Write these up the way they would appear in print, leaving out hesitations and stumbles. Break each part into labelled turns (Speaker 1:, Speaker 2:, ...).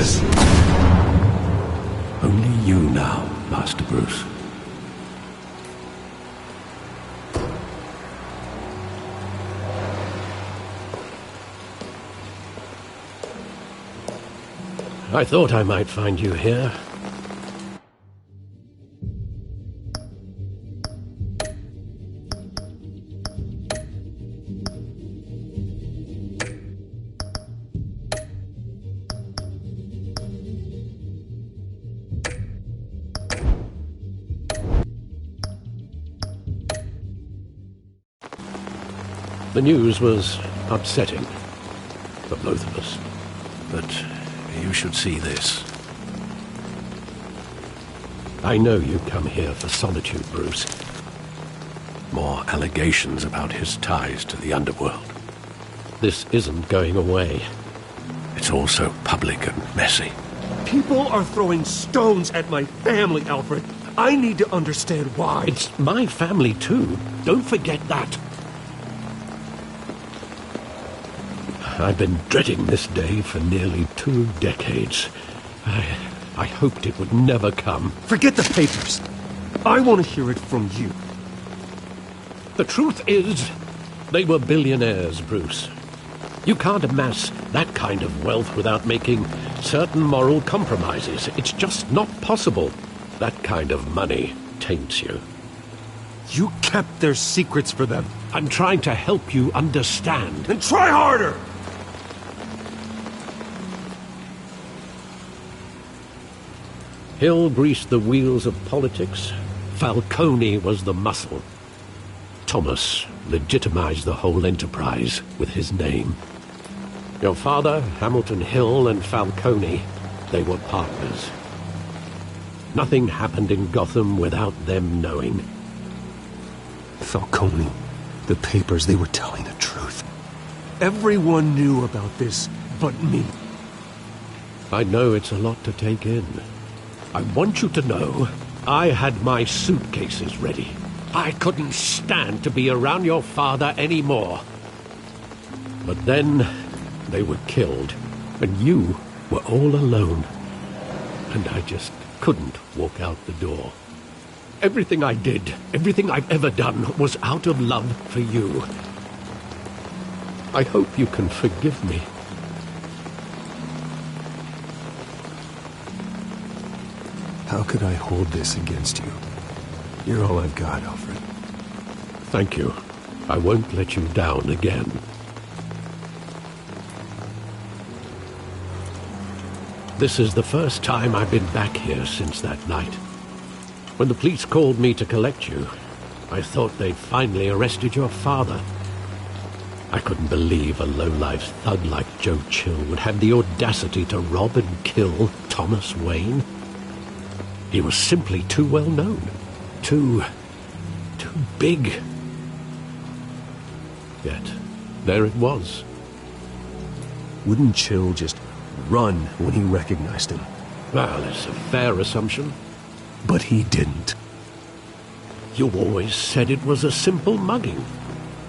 Speaker 1: this?
Speaker 2: Only you now, Master Bruce. I thought I might find you here. The news was upsetting for both of us, but you should see this. I know you come here for solitude, Bruce. More allegations about his ties to the underworld. This isn't going away. It's all so public and messy.
Speaker 1: People are throwing stones at my family, Alfred. I need to understand why.
Speaker 2: It's my family too. Don't forget that. I've been dreading this day for nearly 2 decades. I hoped it would never come.
Speaker 1: Forget the papers. I want to hear it from you.
Speaker 2: The truth is, they were billionaires, Bruce. You can't amass that kind of wealth without making certain moral compromises. It's just not possible. That kind of money taints you.
Speaker 1: You kept their secrets for them.
Speaker 2: I'm trying to help you understand.
Speaker 1: Then try harder!
Speaker 2: Hill greased the wheels of politics. Falcone was the muscle. Thomas legitimized the whole enterprise with his name. Your father, Hamilton Hill, and Falcone, they were partners. Nothing happened in Gotham without them knowing.
Speaker 1: Falcone, the papers, they were telling the truth. Everyone knew about this but me.
Speaker 2: I know it's a lot to take in. I want you to know, I had my suitcases ready. I couldn't stand to be around your father anymore. But then, they were killed, and you were all alone. And I just couldn't walk out the door. Everything I did, everything I've ever done, was out of love for you. I hope you can forgive me.
Speaker 1: How could I hold this against you? You're all I've got, Alfred.
Speaker 2: Thank you. I won't let you down again. This is the first time I've been back here since that night. When the police called me to collect you, I thought they'd finally arrested your father. I couldn't believe a low-life thug like Joe Chill would have the audacity to rob and kill Thomas Wayne. He was simply too well known. Too big. Yet, there it was.
Speaker 1: Wouldn't Chill just run when he recognized him?
Speaker 2: Well, it's a fair assumption.
Speaker 1: But he didn't.
Speaker 2: You always said it was a simple mugging.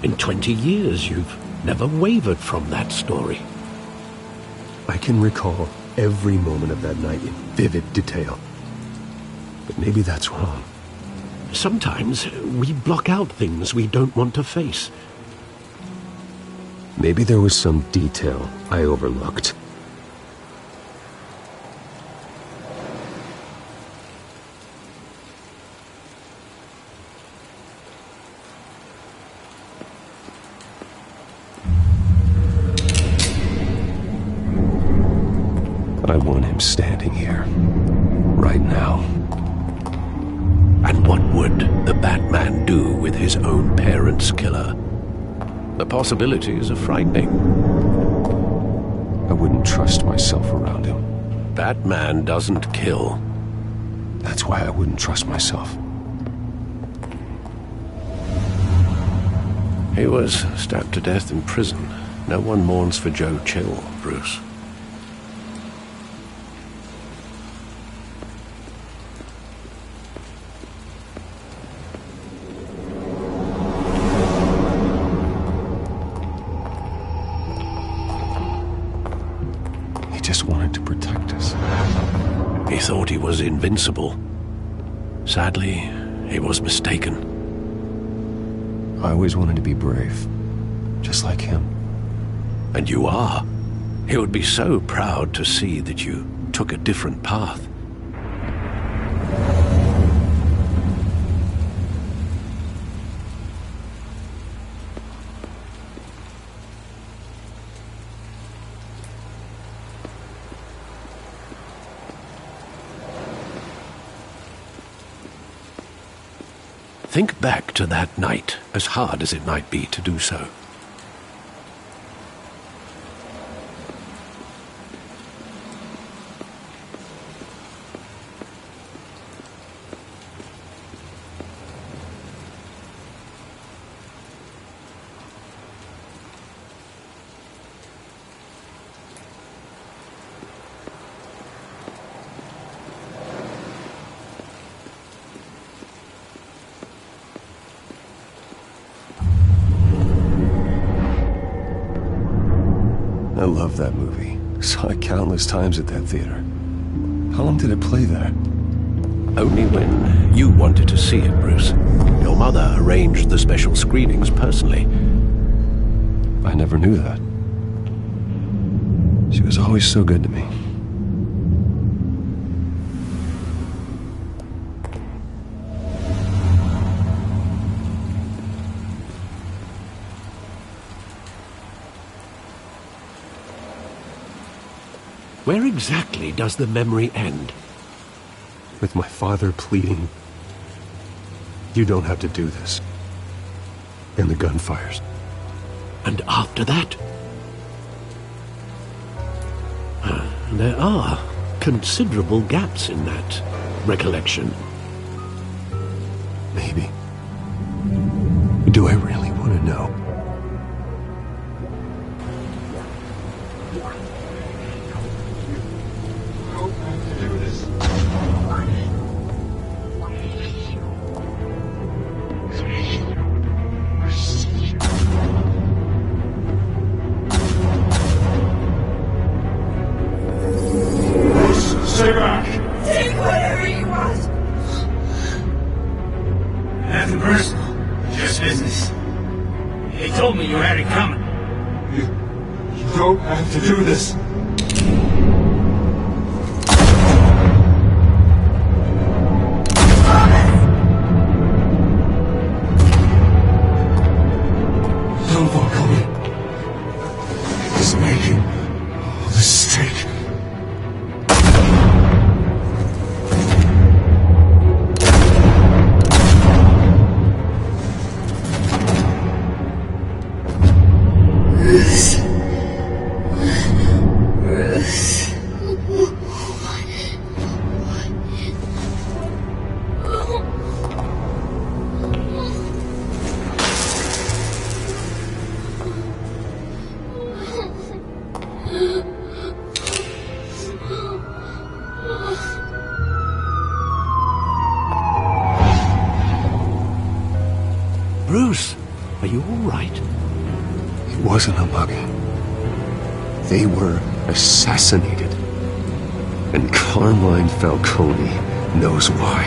Speaker 2: In 20 years, you've never wavered from that story.
Speaker 1: I can recall every moment of that night in vivid detail. But maybe that's wrong.
Speaker 2: Sometimes we block out things we don't want to face.
Speaker 1: Maybe there was some detail I overlooked. I want him standing here, right now.
Speaker 2: And what would the Batman do with his own parents' killer? The possibilities are frightening.
Speaker 1: I wouldn't trust myself around him.
Speaker 2: Batman doesn't kill.
Speaker 1: That's why I wouldn't trust myself.
Speaker 2: He was stabbed to death in prison. No one mourns for Joe Chill, Bruce.
Speaker 1: He just wanted to protect us.
Speaker 2: was invincible. Sadly, he was mistaken.
Speaker 1: I always wanted to be brave, just like him.
Speaker 2: And you are. He would be so proud to see that you took a different path. Think back to that night, as hard as it might be to do so.
Speaker 1: I love that movie. Saw it countless times at that theater. How long did it play there?
Speaker 2: Only when you wanted to see it, Bruce. Your mother arranged the special screenings personally.
Speaker 1: I never knew that. She was always so good to me.
Speaker 2: Where exactly does the memory end?
Speaker 1: With my father pleading, "You don't have to do this." And the gunfires.
Speaker 2: And after that? There are considerable gaps in that recollection.
Speaker 1: Maybe. Do I really want to know?
Speaker 3: Stay back!
Speaker 4: Take whatever you want!
Speaker 3: Nothing personal, just business. They told me you had it coming. You don't have to do this. Don't fuck me. He's making a mistake.
Speaker 2: Bruce, are you all right?
Speaker 1: It wasn't a mugging. They were assassinated. And Carmine Falcone knows why.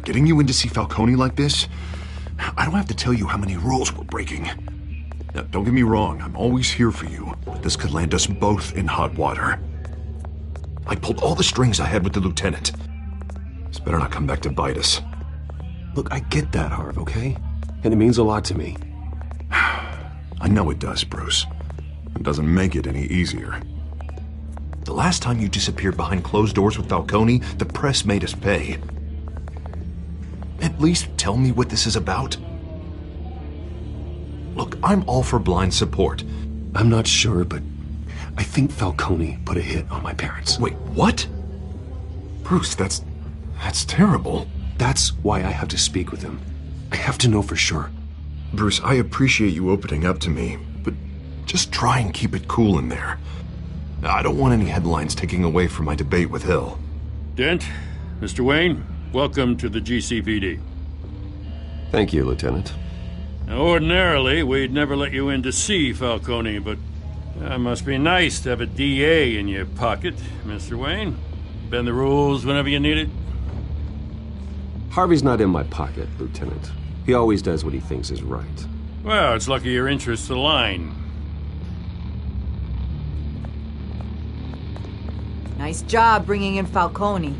Speaker 5: Getting you in to see Falcone like this, I don't have to tell you how many rules we're breaking. Now, don't get me wrong, I'm always here for you, but this could land us both in hot water. I pulled all the strings I had with the lieutenant. This better not come back to bite us.
Speaker 1: Look, I get that, Harv, okay? And it means a lot to me.
Speaker 5: I know it does, Bruce. It doesn't make it any easier. The last time you disappeared behind closed doors with Falcone, the press made us pay. At least tell me what this is about. Look, I'm all for blind support.
Speaker 1: I'm not sure, but I think Falcone put a hit on my parents.
Speaker 5: Wait, what? Bruce, that's terrible.
Speaker 1: That's why I have to speak with him. I have to know for sure.
Speaker 5: Bruce, I appreciate you opening up to me, but just try and keep it cool in there. I don't want any headlines taking away from my debate with Hill.
Speaker 6: Dent, Mr. Wayne, welcome to the GCPD.
Speaker 1: Thank you, Lieutenant.
Speaker 6: Now, ordinarily, we'd never let you in to see Falcone, but it must be nice to have a DA in your pocket, Mr. Wayne. Bend the rules whenever you need it.
Speaker 7: Harvey's not in my pocket, Lieutenant. He always does what he thinks is right.
Speaker 6: Well, it's lucky your interests align.
Speaker 4: Nice job bringing in Falcone.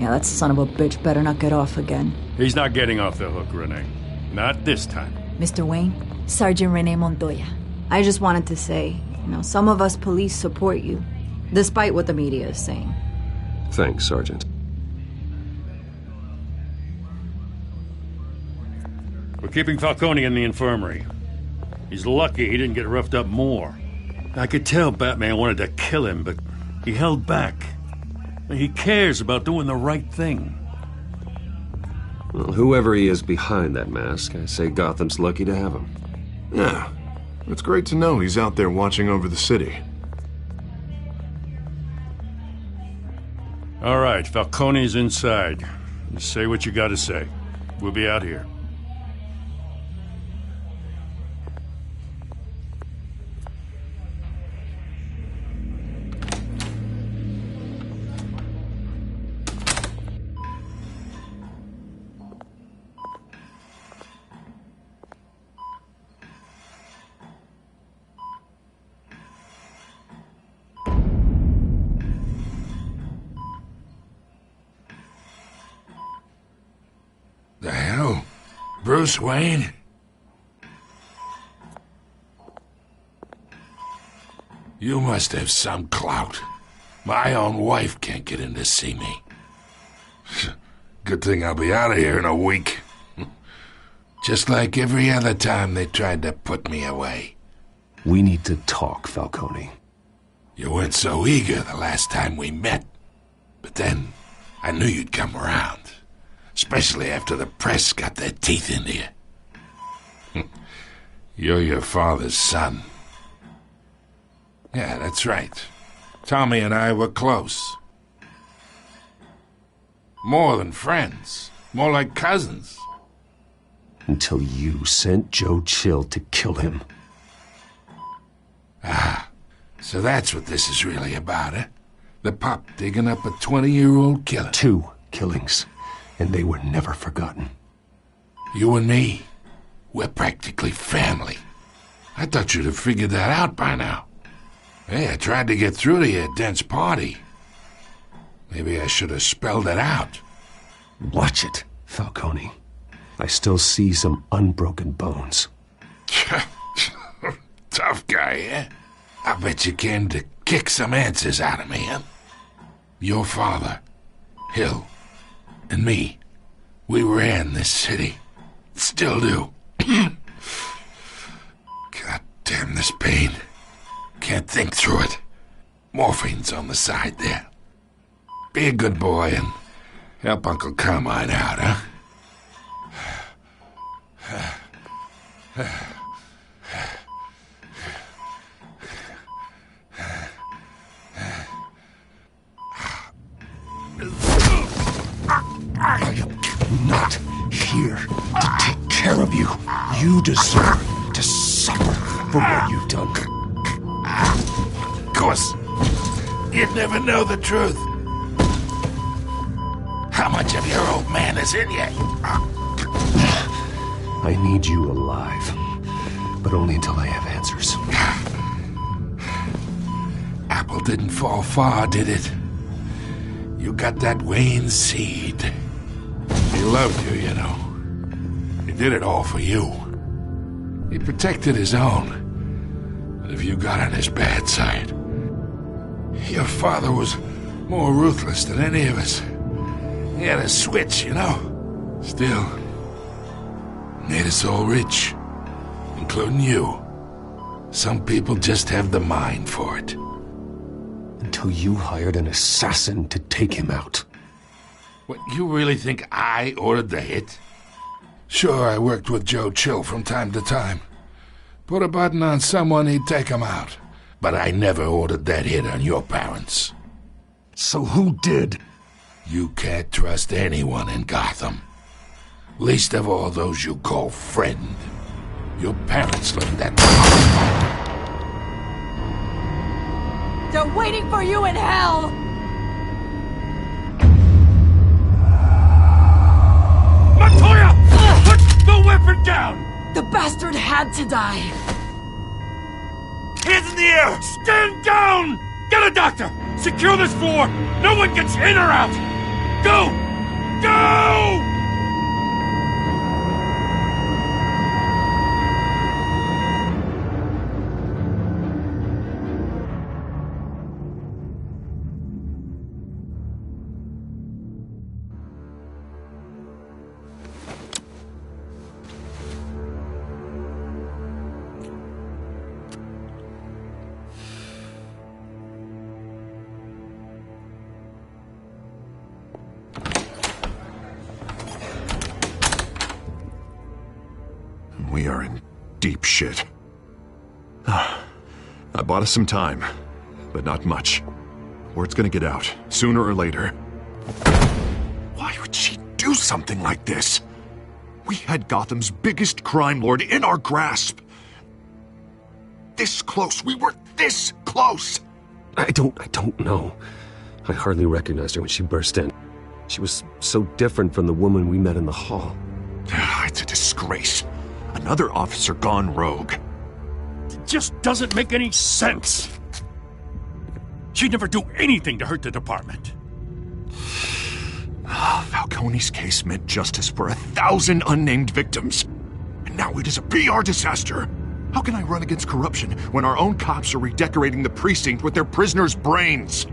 Speaker 4: Yeah, that son of a bitch better not get off again.
Speaker 6: He's not getting off the hook, Renee. Not this time.
Speaker 4: Mr. Wayne, Sergeant Renee Montoya. I just wanted to say, some of us police support you, despite what the media is saying.
Speaker 7: Thanks, Sergeant.
Speaker 6: We're keeping Falcone in the infirmary. He's lucky he didn't get roughed up more. I could tell Batman wanted to kill him, but he held back. He cares about doing the right thing.
Speaker 7: Well, whoever he is behind that mask, I say Gotham's lucky to have him.
Speaker 5: Yeah, it's great to know he's out there watching over the city.
Speaker 6: All right, Falcone's inside. Just say what you gotta say. We'll be out here.
Speaker 3: The hell? Bruce Wayne? You must have some clout. My own wife can't get in to see me. Good thing I'll be out of here in a week. Just like every other time they tried to put me away.
Speaker 1: We need to talk, Falcone.
Speaker 3: You weren't so eager the last time we met. But then, I knew you'd come around. Especially after the press got their teeth into you. You're your father's son. Yeah, that's right. Tommy and I were close. More than friends. More like cousins.
Speaker 1: Until you sent Joe Chill to kill him.
Speaker 3: Ah, so that's what this is really about, eh? The pup digging up a 20-year-old killer.
Speaker 1: 2 killings. And they were never forgotten.
Speaker 3: You and me, we're practically family. I thought you'd have figured that out by now. Hey, I tried to get through to you at Dent's party. Maybe I should have spelled it out.
Speaker 1: Watch it, Falcone. I still see some unbroken bones.
Speaker 3: Tough guy, eh? I bet you came to kick some answers out of me, huh? Your father, Hill, and me, we ran this city. Still do. God damn this pain. Can't think through it. Morphine's on the side there. Be a good boy and help Uncle Carmine out, huh?
Speaker 1: I am not here to take care of you. You deserve to suffer for what you've done.
Speaker 3: Of course, you'd never know the truth. How much of your old man is in you?
Speaker 1: I need you alive, but only until I have answers.
Speaker 3: Apple didn't fall far, did it? You got that Wayne seed. He loved you, you know. He did it all for you. He protected his own. But if you got on his bad side, Your father was more ruthless than any of us. He had a switch, you know. Still, made us all rich, including you. Some people just have the mind for it.
Speaker 1: Until you hired an assassin to take him out.
Speaker 3: What, you really think I ordered the hit? Sure, I worked with Joe Chill from time to time. Put a button on someone, he'd take him out. But I never ordered that hit on your parents.
Speaker 1: So who did?
Speaker 3: You can't trust anyone in Gotham. Least of all those you call friend. Your parents learned that.
Speaker 4: They're waiting for you in hell!
Speaker 6: Montoya! Put the weapon down!
Speaker 4: The bastard had to die!
Speaker 6: Hands in the air! Stand down! Get a doctor! Secure this floor! No one gets in or out! Go! Go!
Speaker 5: We are in deep shit. I bought us some time, but not much. Word's gonna get out, sooner or later. Why would she do something like this? We had Gotham's biggest crime lord in our grasp. This close, we were this close!
Speaker 7: I don't know. I hardly recognized her when she burst in. She was so different from the woman we met in the hall.
Speaker 5: It's a disgrace. Another officer gone rogue.
Speaker 6: It just doesn't make any sense. She'd never do anything to hurt the department.
Speaker 5: Falcone's case meant justice for 1,000 unnamed victims. And now it is a PR disaster. How can I run against corruption when our own cops are redecorating the precinct with their prisoners' brains?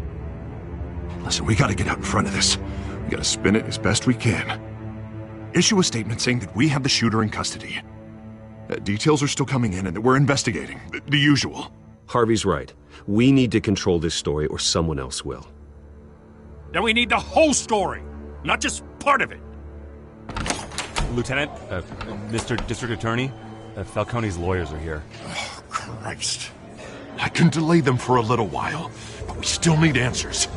Speaker 5: Listen, we gotta get out in front of this. We gotta spin it as best we can. Issue a statement saying that we have the shooter in custody. Details are still coming in and that we're investigating. The usual.
Speaker 7: Harvey's right. We need to control this story or someone else will.
Speaker 6: Then we need the whole story, not just part of it.
Speaker 8: Lieutenant, Mr. District Attorney, Falcone's lawyers are here.
Speaker 5: Oh, Christ. I can delay them for a little while, but we still need answers.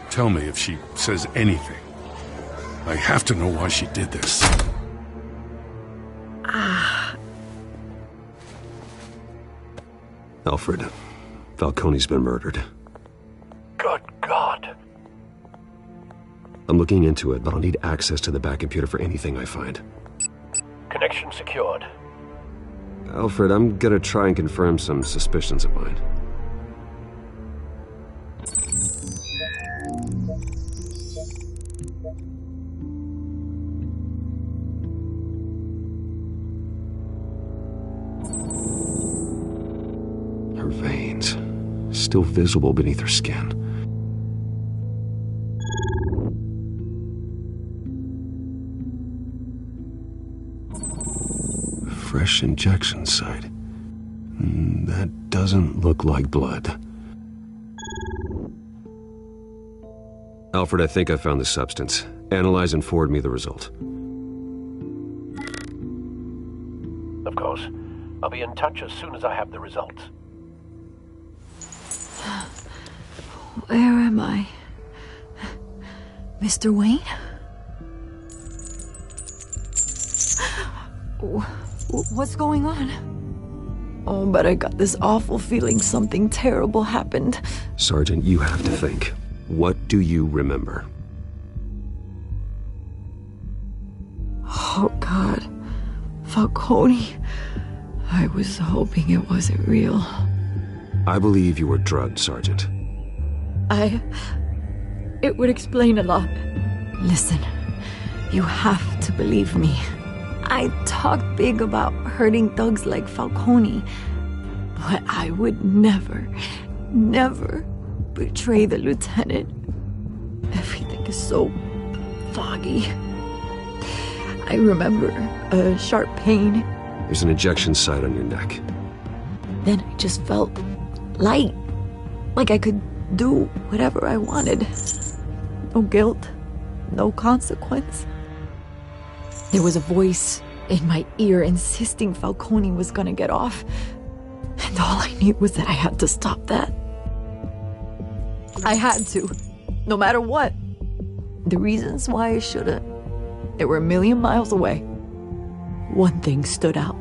Speaker 3: Tell me if she says anything. I have to know why she did this.
Speaker 7: Alfred, Falcone's been murdered.
Speaker 2: Good God.
Speaker 7: I'm looking into it, but I'll need access to the back computer for anything I find.
Speaker 2: Connection secured.
Speaker 7: Alfred, I'm gonna try and confirm some suspicions of mine. Her veins, still visible beneath her skin. Fresh injection site. That doesn't look like blood. Alfred, I think I found the substance. Analyze and forward me the result.
Speaker 2: Of course. I'll be in touch as soon as I have the results.
Speaker 4: Where am I? Mr. Wayne? What's going on? Oh, but I got this awful feeling something terrible happened.
Speaker 7: Sergeant, you have to think. What do you remember?
Speaker 4: Oh, God. Falcone. I was hoping it wasn't real.
Speaker 7: I believe you were drugged, Sergeant.
Speaker 4: It would explain a lot. Listen, you have to believe me. I talked big about hurting thugs like Falcone, but I would never betray the lieutenant. Everything is so foggy. I remember a sharp pain.
Speaker 7: There's an ejection site on your neck.
Speaker 4: Then I just felt light, like I could do whatever I wanted. No guilt, no consequence. There was a voice in my ear insisting Falcone was gonna get off. And all I knew was that I had to stop that. I had to, no matter what. The reasons why I shouldn't, they were a million miles away. One thing stood out.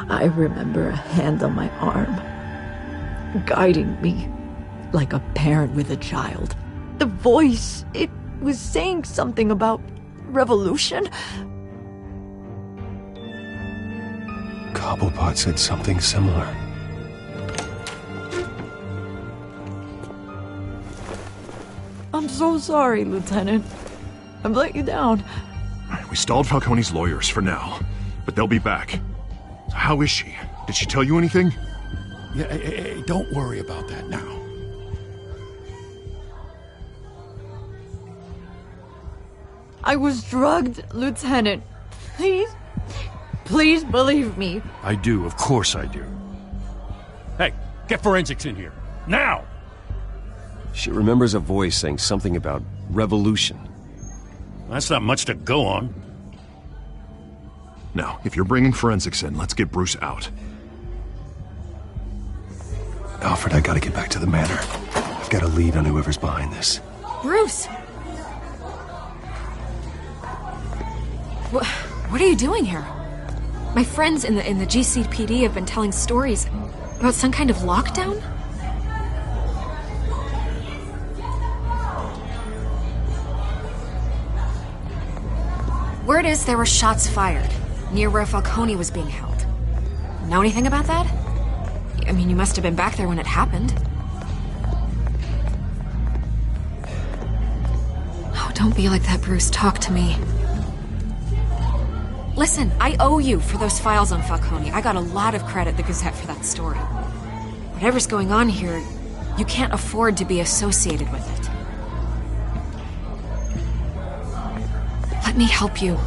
Speaker 4: I remember a hand on my arm, guiding me like a parent with a child. The voice, it was saying something about revolution.
Speaker 1: Cobblepot said something similar.
Speaker 4: I'm so sorry, Lieutenant. I've let you down.
Speaker 5: We stalled Falcone's lawyers for now, but they'll be back. How is she? Did she tell you anything?
Speaker 3: Yeah, hey, don't worry about that now.
Speaker 4: I was drugged, Lieutenant. Please believe me.
Speaker 6: I do, of course I do. Hey, get forensics in here. Now!
Speaker 7: She remembers a voice saying something about revolution.
Speaker 6: That's not much to go on.
Speaker 5: Now, if you're bringing forensics in, let's get Bruce out.
Speaker 1: Alfred, I gotta get back to the manor. I've got a lead on whoever's behind this.
Speaker 9: Bruce! What are you doing here? My friends in the GCPD have been telling stories about some kind of lockdown? Word is there were shots fired near where Falcone was being held. Know anything about that? I mean, you must have been back there when it happened. Oh, don't be like that, Bruce. Talk to me. Listen, I owe you for those files on Falcone. I got a lot of credit at the Gazette for that story. Whatever's going on here, you can't afford to be associated with it. Let me help you.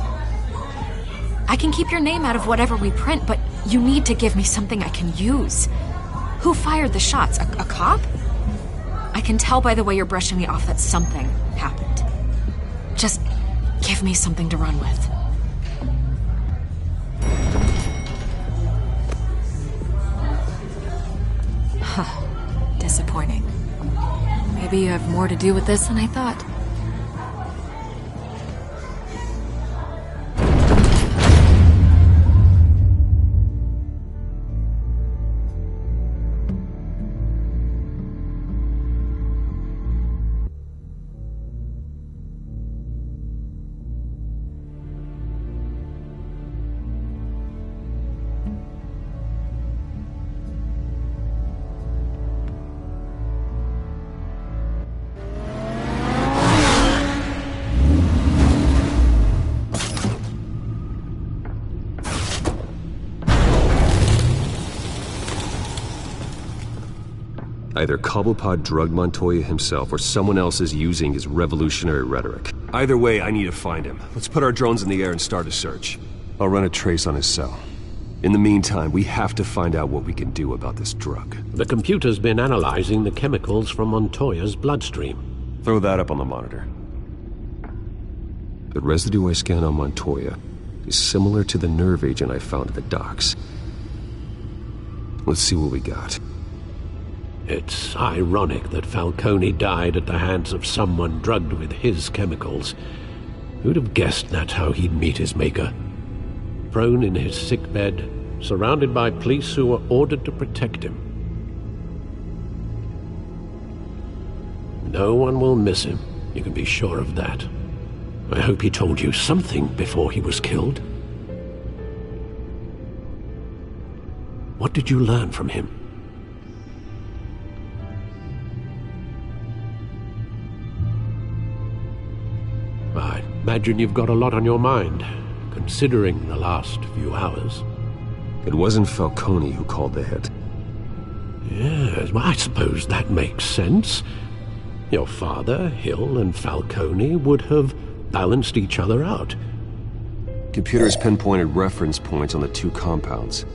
Speaker 9: I can keep your name out of whatever we print, but you need to give me something I can use. Who fired the shots? A cop? I can tell by the way you're brushing me off that something happened. Just give me something to run with. Disappointing. Maybe you have more to do with this than I thought.
Speaker 7: Either Cobblepot drugged Montoya himself, or someone else is using his revolutionary rhetoric. Either way, I need to find him. Let's put our drones in the air and start a search. I'll run a trace on his cell. In the meantime, we have to find out what we can do about this drug.
Speaker 2: The computer's been analyzing the chemicals from Montoya's bloodstream.
Speaker 7: Throw that up on the monitor. The residue I scanned on Montoya is similar to the nerve agent I found at the docks. Let's see what we got.
Speaker 2: It's ironic that Falcone died at the hands of someone drugged with his chemicals. Who'd have guessed that's how he'd meet his maker? Prone in his sickbed, surrounded by police who were ordered to protect him. No one will miss him, you can be sure of that. I hope he told you something before he was killed. What did you learn from him? I imagine you've got a lot on your mind. considering the last few hours.
Speaker 7: It wasn't Falcone who called the hit.
Speaker 2: Yes, well, I suppose that makes sense. Your father, Hill, and Falcone would have balanced each other out.
Speaker 7: Computers pinpointed reference points on the two compounds.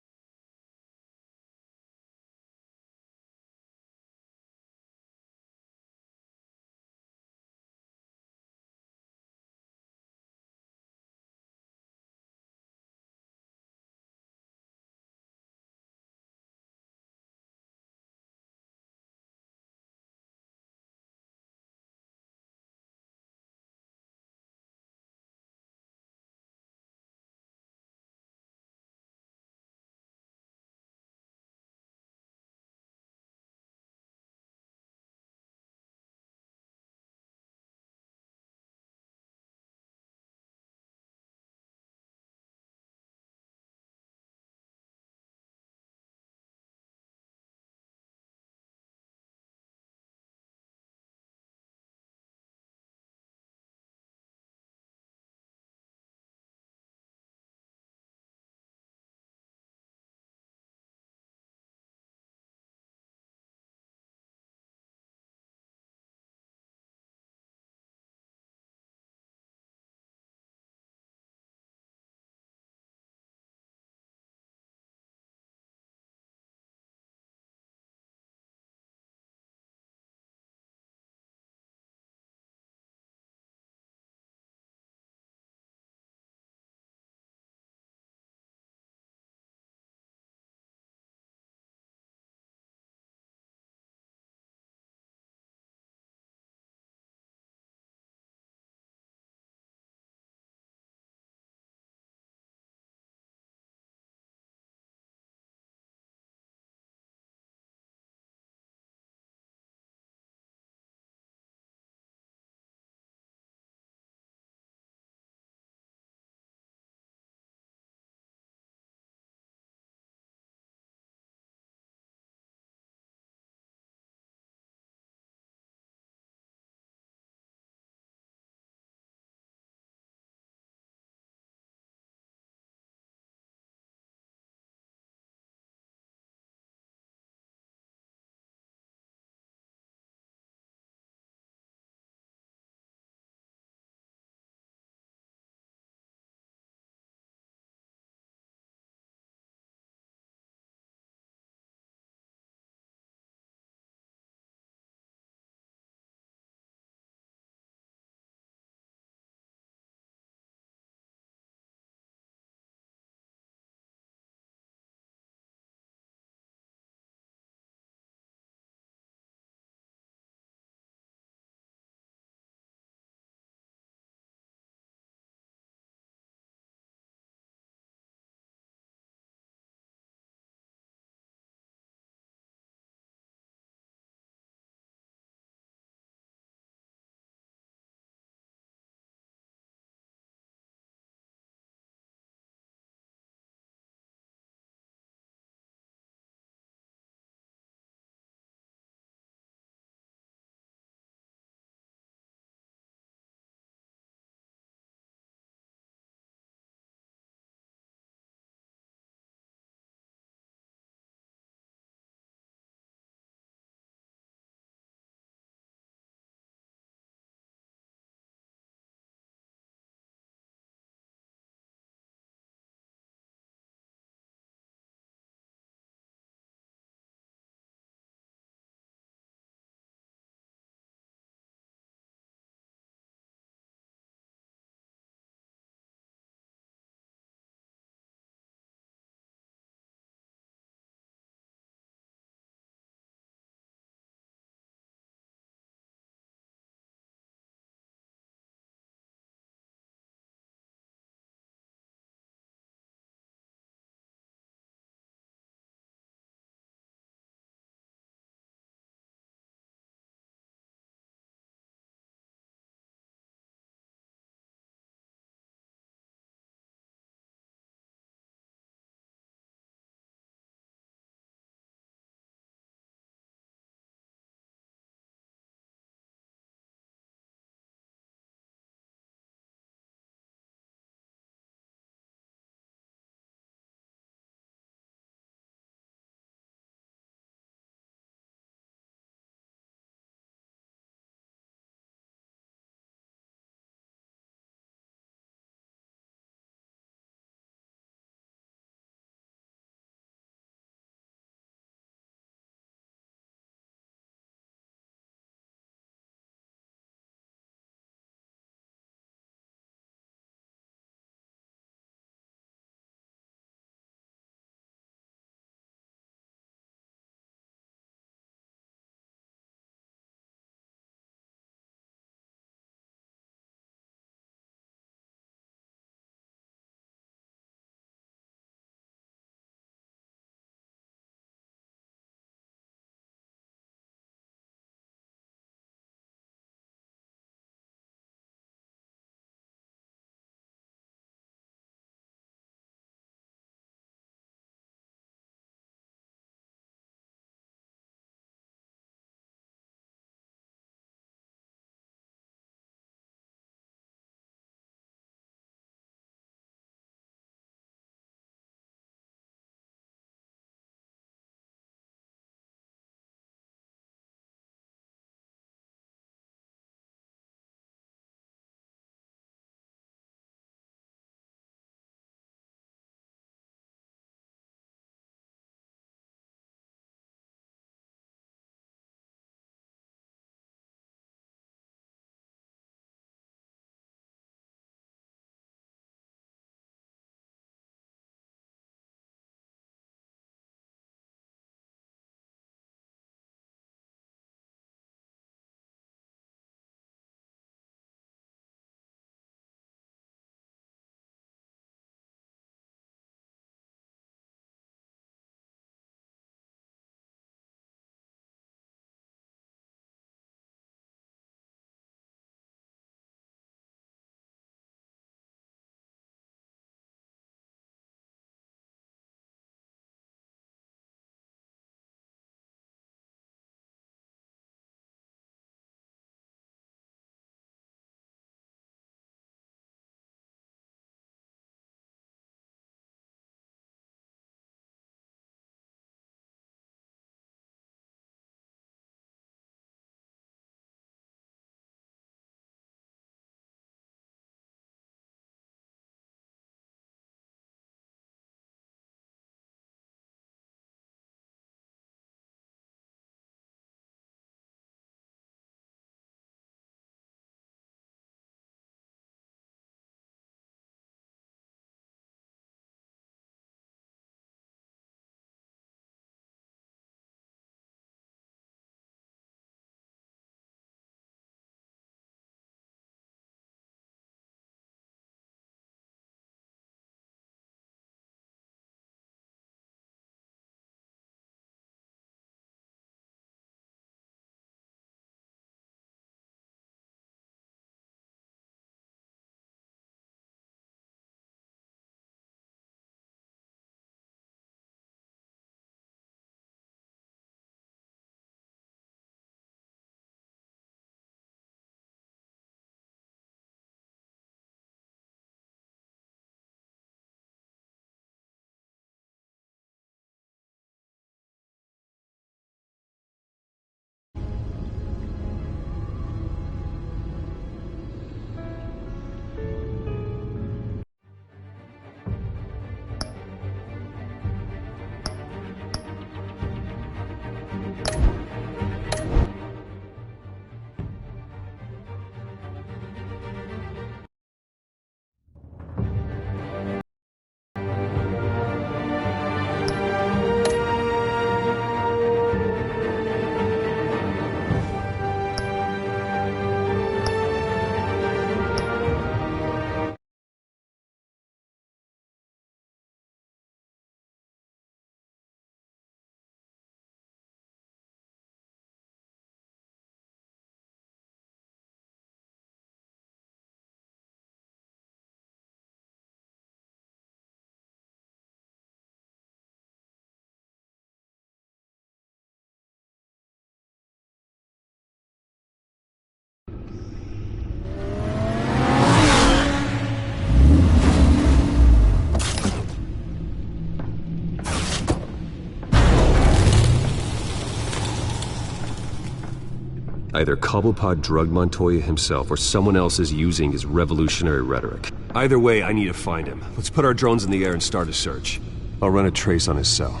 Speaker 7: Either Cobblepot drugged Montoya himself or someone else is using his revolutionary rhetoric. Either way, I need to find him. Let's put our drones in the air and start a search. I'll run a trace on his cell.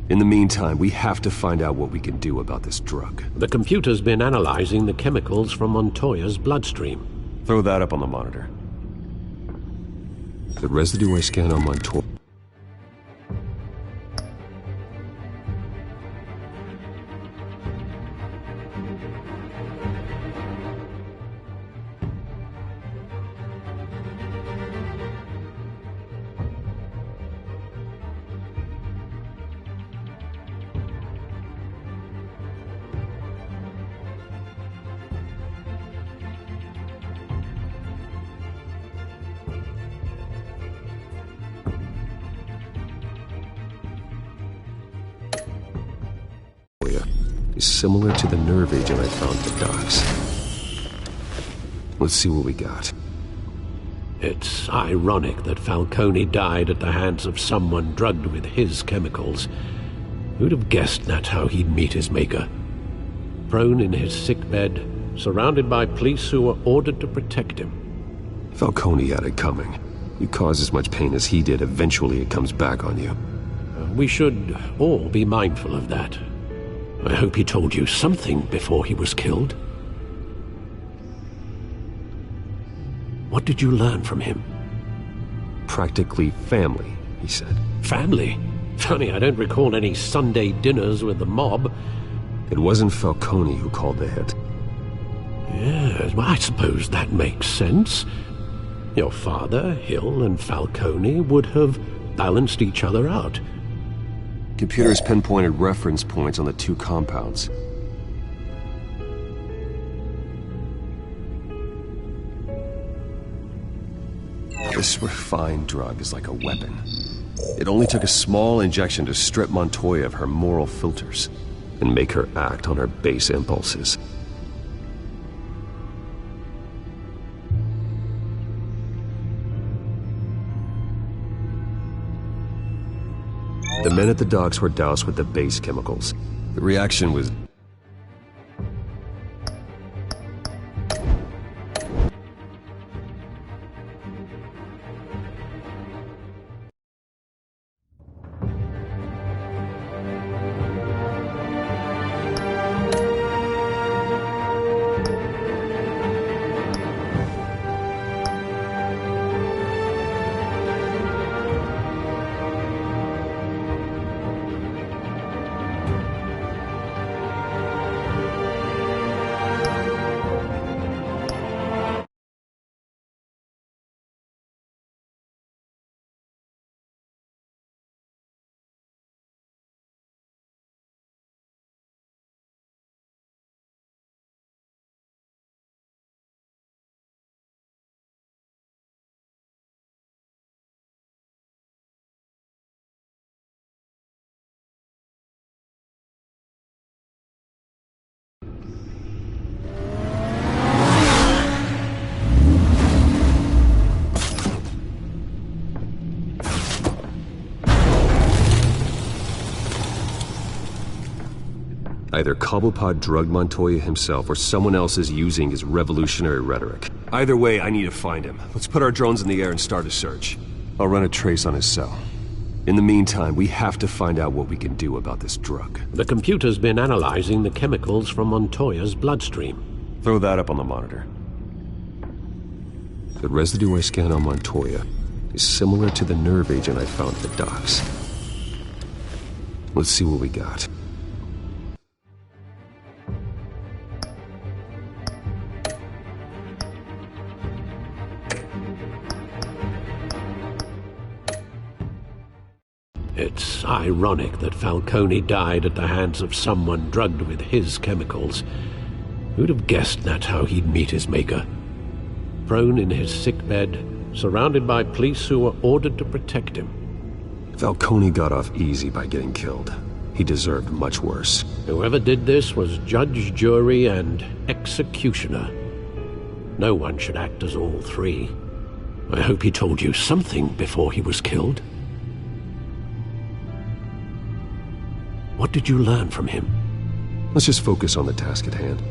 Speaker 7: In the meantime, we have to find out what we can do about this drug.
Speaker 2: The computer's been analyzing the chemicals from Montoya's bloodstream.
Speaker 7: Throw that up on the monitor. The residue I scan on Montoya... is similar to the nerve agent I found at the docks. Let's see what we got.
Speaker 2: It's ironic that Falcone died at the hands of someone drugged with his chemicals. Who'd have guessed that's how he'd meet his maker? Prone in his sickbed, surrounded by police who were ordered to protect him.
Speaker 7: Falcone had it coming. You cause as much pain as he did, eventually it comes back on you.
Speaker 2: We should all be mindful of that. I hope he told you something before he was killed. What did you learn from him?
Speaker 7: Practically family, he said.
Speaker 2: Family? Funny, I don't recall any Sunday dinners with the mob.
Speaker 7: It wasn't Falcone who called the hit.
Speaker 2: Yes, well, I suppose that makes sense. Your father, Hill, and Falcone would have balanced each other out.
Speaker 7: Computers pinpointed reference points on the two compounds. This refined drug is like a weapon. It only took a small injection to strip Montoya of her moral filters and make her act on her base impulses. The men at the docks were doused with the base chemicals. The reaction was... Either Cobblepot drugged Montoya himself or someone else is using his revolutionary rhetoric. Either way, I need to find him. Let's put our drones in the air and start a search. I'll run a trace on his cell. In the meantime, we have to find out what we can do about this drug.
Speaker 2: The computer's been analyzing the chemicals from Montoya's bloodstream.
Speaker 7: Throw that up on the monitor. The residue I scan on Montoya is similar to the nerve agent I found at the docks. Let's see what we got.
Speaker 2: It's ironic that Falcone died at the hands of someone drugged with his chemicals. Who'd have guessed that's how he'd meet his maker? Prone in his sickbed, surrounded by police who were ordered to protect him.
Speaker 7: Falcone got off easy by getting killed. He deserved much worse.
Speaker 2: Whoever did this was judge, jury, and executioner. No one should act as all three. I hope he told you something before he was killed. What did you learn from him?
Speaker 7: Let's just focus on the task at hand.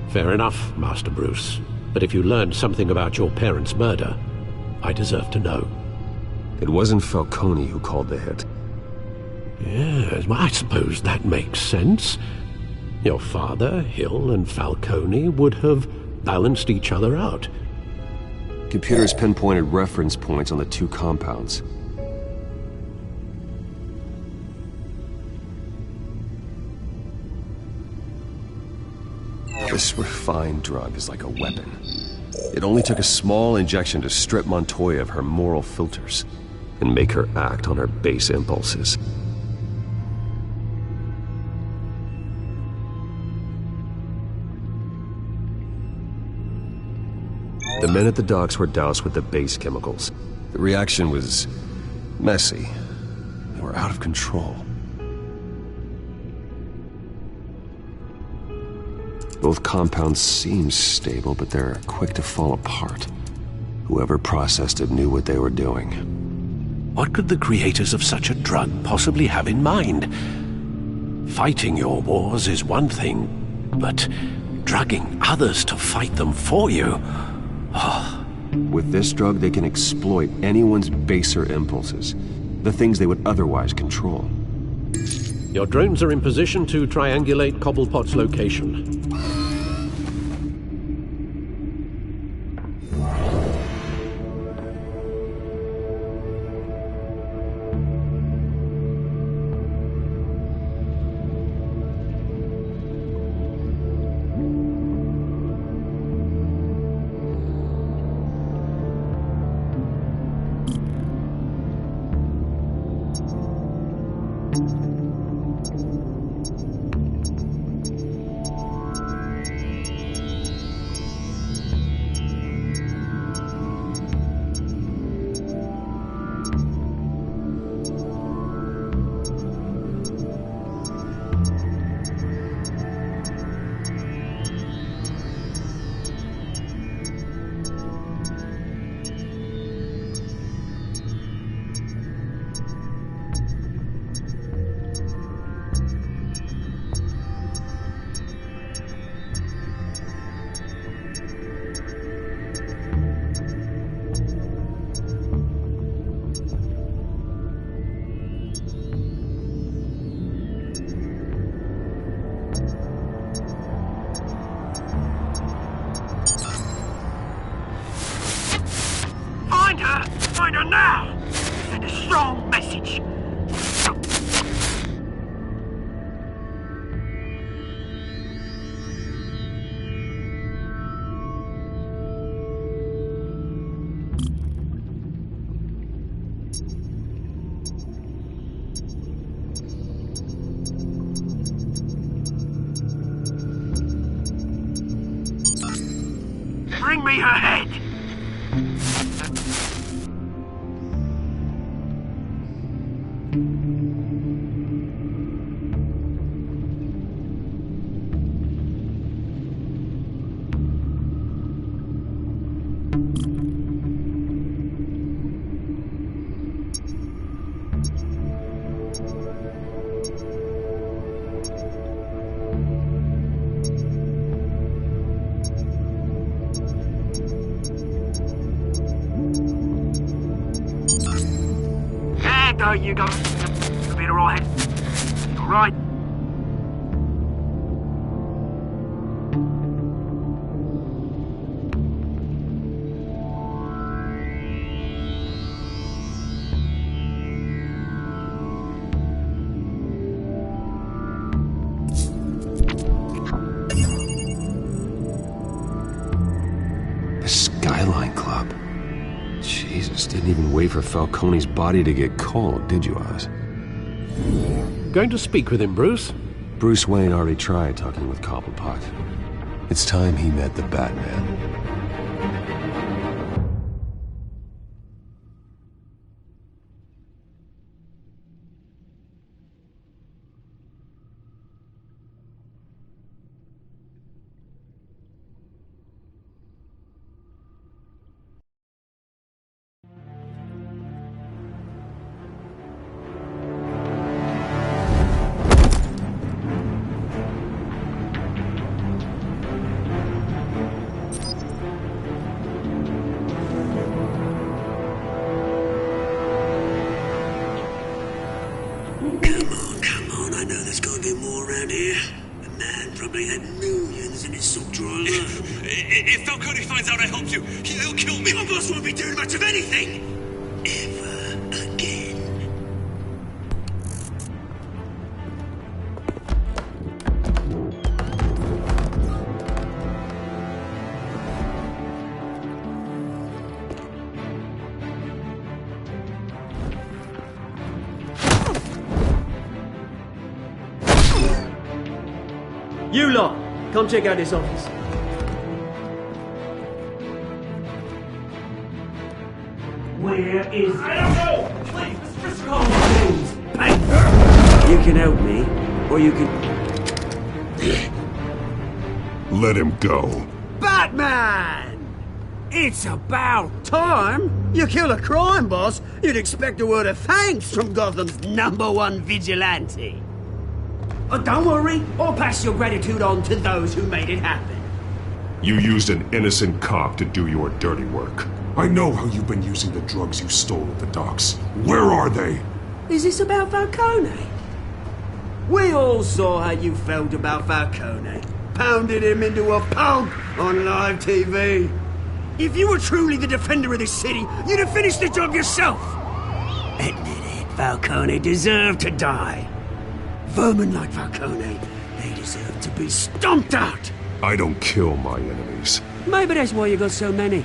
Speaker 2: Fair enough, Master Bruce. But if you learned something about your parents' murder, I deserve to know.
Speaker 7: It wasn't Falcone who called the hit.
Speaker 2: Yes, well, I suppose that makes sense. Your father, Hill, and Falcone would have balanced each other out.
Speaker 7: Computers pinpointed reference points on the two compounds. This refined drug is like a weapon. It only took a small injection to strip Montoya of her moral filters and make her act on her base impulses. The men at the docks were doused with the base chemicals. The reaction was messy. They were out of control. Both compounds seem stable, but they're quick to fall apart. Whoever processed it knew what they were doing.
Speaker 2: What could the creators of such a drug possibly have in mind? Fighting your wars is one thing, but drugging others to fight them for you... Oh.
Speaker 7: With this drug, they can exploit anyone's baser impulses, the things they would otherwise control.
Speaker 2: Your drones are in position to triangulate Cobblepot's location.
Speaker 10: Find her now! Send a strong message. Bring me her head! There you go. You'll be alright. Alright.
Speaker 7: The Skyline Club. Jesus, didn't even wait for Falcone's body to get cold, did you, Oz?
Speaker 2: Going to speak with him, Bruce?
Speaker 7: Bruce Wayne already tried talking with Cobblepot. It's time he met the Batman.
Speaker 11: If Falcone finds out I helped you, he'll kill me. Your boss won't be doing much of anything. Ever again.
Speaker 12: You lot, come check out this office. Where is... I don't know! Please, just call things. You can help me, or you can...
Speaker 5: Let him go.
Speaker 12: Batman! It's about time! You kill a crime boss, you'd expect a word of thanks from Gotham's #1 vigilante. Oh, don't worry, I'll pass your gratitude on to those who made it happen.
Speaker 5: You used an innocent cop to do your dirty work. I know how you've been using the drugs you stole at the docks. Where are they?
Speaker 12: Is this about Falcone? We all saw how you felt about Falcone. Pounded him into a pulp on live TV. If you were truly the defender of this city, you'd have finished the job yourself. Admit it, Falcone deserved to die. Vermin like Falcone, they deserve to be stomped out.
Speaker 5: I don't kill my enemies.
Speaker 12: Maybe that's why you got so many.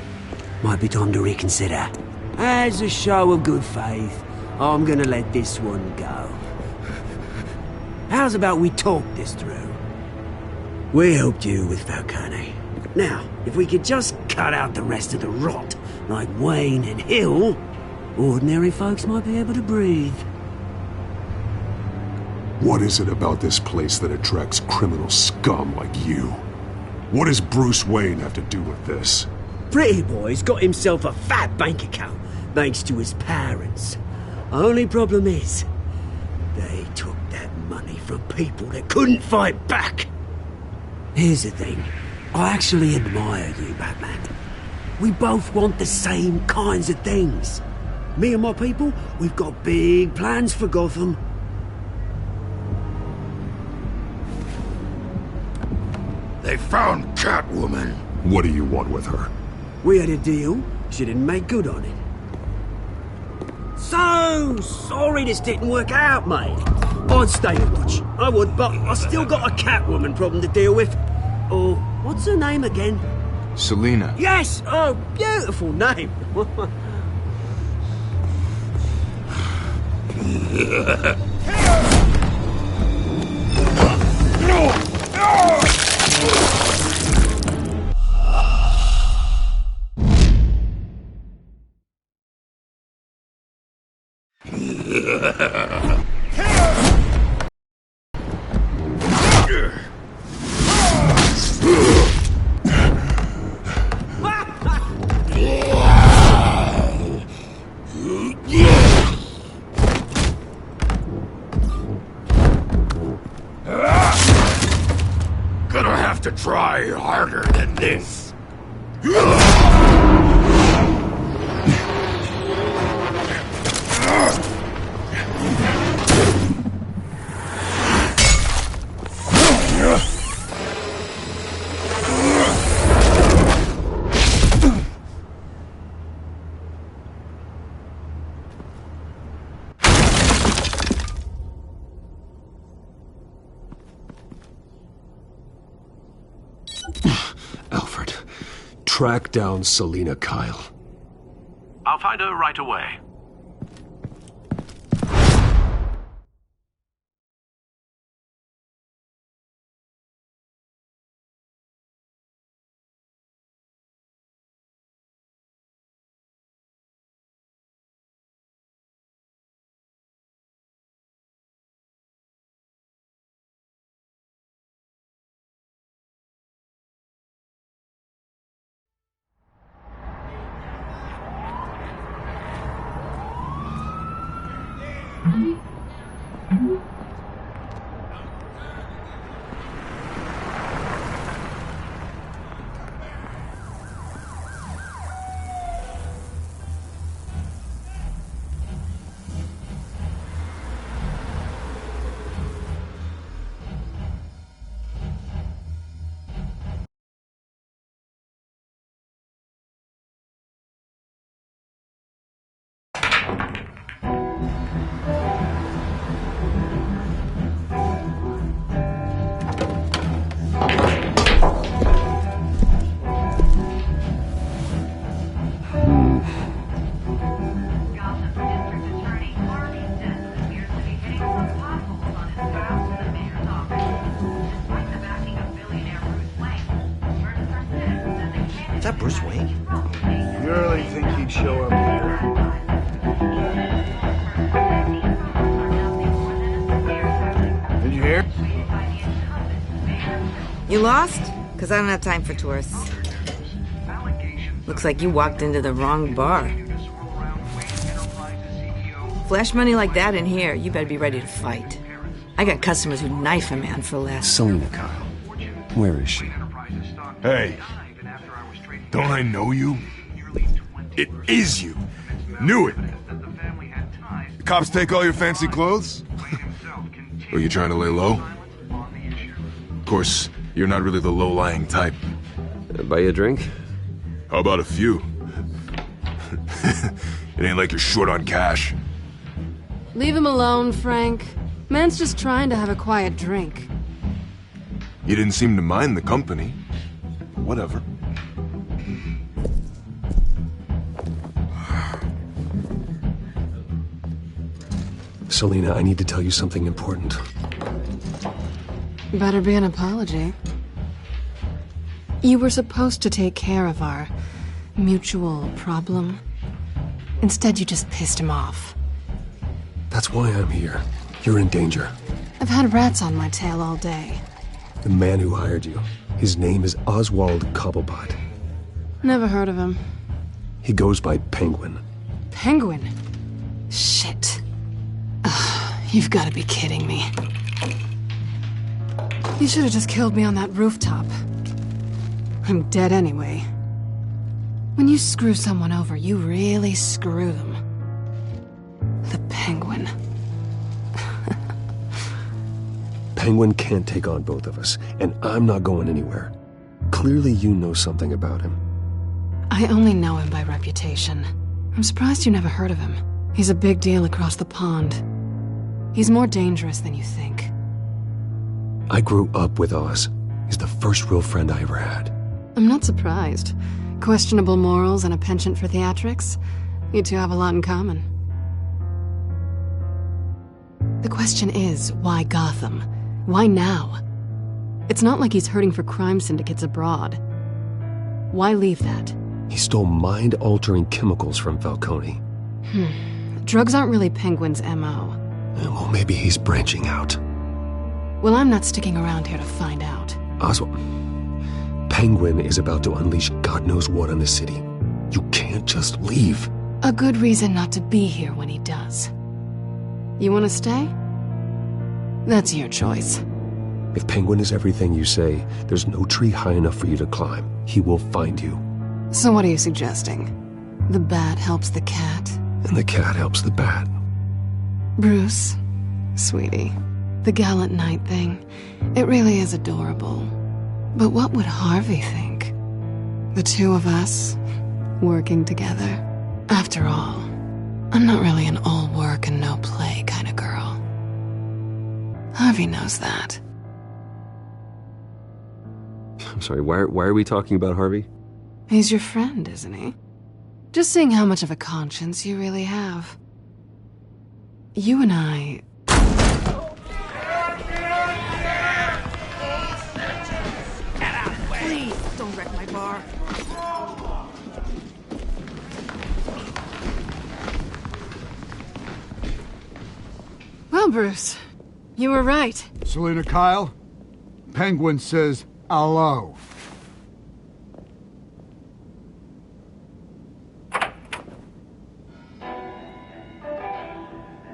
Speaker 12: Might be time to reconsider. As a show of good faith, I'm gonna let this one go. How's about we talk this through? We helped you with Falcone. Now, if we could just cut out the rest of the rot, like Wayne and Hill, ordinary folks might be able to breathe.
Speaker 5: What is it about this place that attracts criminal scum like you? What does Bruce Wayne have to do with this?
Speaker 12: Pretty Boy's got himself a fat bank account, thanks to his parents. Only problem is, they took that money from people that couldn't fight back. Here's the thing. I actually admire you, Batman. We both want the same kinds of things. Me and my people, we've got big plans for Gotham.
Speaker 3: They found Catwoman.
Speaker 5: What do you want with her?
Speaker 12: We had a deal. She didn't make good on it. So sorry this didn't work out, mate. I'd stay to watch. I would, but I still got a Catwoman problem to deal with. Oh, what's her name again?
Speaker 13: Selina.
Speaker 12: Yes! Oh, beautiful name.
Speaker 3: Gonna have to try harder than this.
Speaker 1: Alfred, track down Selina Kyle.
Speaker 2: I'll find her right away.
Speaker 13: that Bruce Wayne?
Speaker 5: You really think he'd show up here? Did you hear?
Speaker 14: You lost? Because I don't have time for tourists. Looks like you walked into the wrong bar. Flash money like that in here, you better be ready to fight. I got customers who'd knife a man for less.
Speaker 7: Selina Kyle. Where is she?
Speaker 5: Hey. Don't I know you? It is you. Knew it. The cops take all your fancy clothes? Are you trying to lay low? Of course, you're not really the low-lying type.
Speaker 7: Buy you a drink?
Speaker 5: How about a few? It ain't like you're short on cash.
Speaker 15: Leave him alone, Frank. Man's just trying to have a quiet drink.
Speaker 5: You didn't seem to mind the company. Whatever.
Speaker 1: Selina, I need to tell you something important.
Speaker 15: Better be an apology. You were supposed to take care of our mutual problem. Instead, you just pissed him off.
Speaker 1: That's why I'm here. You're in danger.
Speaker 15: I've had rats on my tail all day.
Speaker 1: The man who hired you, his name is Oswald Cobblepot.
Speaker 15: Never heard of him.
Speaker 1: He goes by Penguin.
Speaker 15: Penguin? Shit. Ugh, you've got to be kidding me. You should have just killed me on that rooftop. I'm dead anyway. When you screw someone over, you really screw them. The Penguin.
Speaker 1: Penguin can't take on both of us, and I'm not going anywhere. Clearly you know something about him.
Speaker 15: I only know him by reputation. I'm surprised you never heard of him. He's a big deal across the pond. He's more dangerous than you think.
Speaker 1: I grew up with Oz. He's the first real friend I ever had.
Speaker 15: I'm not surprised. Questionable morals and a penchant for theatrics. You two have a lot in common. The question is, why Gotham? Why now? It's not like he's hurting for crime syndicates abroad. Why leave that?
Speaker 1: He stole mind-altering chemicals from Falcone.
Speaker 15: Drugs aren't really Penguin's M.O.
Speaker 1: Well, maybe he's branching out.
Speaker 15: Well, I'm not sticking around here to find out.
Speaker 1: Oswald, Penguin is about to unleash God knows what on the city. You can't just leave.
Speaker 15: A good reason not to be here when he does. You want to stay? That's your choice.
Speaker 1: If Penguin is everything you say, there's no tree high enough for you to climb. He will find you.
Speaker 15: So what are you suggesting? The bat helps the cat?
Speaker 1: And the cat helps the bat.
Speaker 15: Bruce, sweetie, the gallant knight thing, it really is adorable. But what would Harvey think? The two of us, working together? After all, I'm not really an all work and no play kind of girl. Harvey knows that.
Speaker 7: I'm sorry, why are we talking about Harvey?
Speaker 15: He's your friend, isn't he? Just seeing how much of a conscience you really have. You and I...
Speaker 14: Please, don't wreck my bar.
Speaker 15: Well, Bruce, you were right.
Speaker 16: Selina Kyle, Penguin says hello.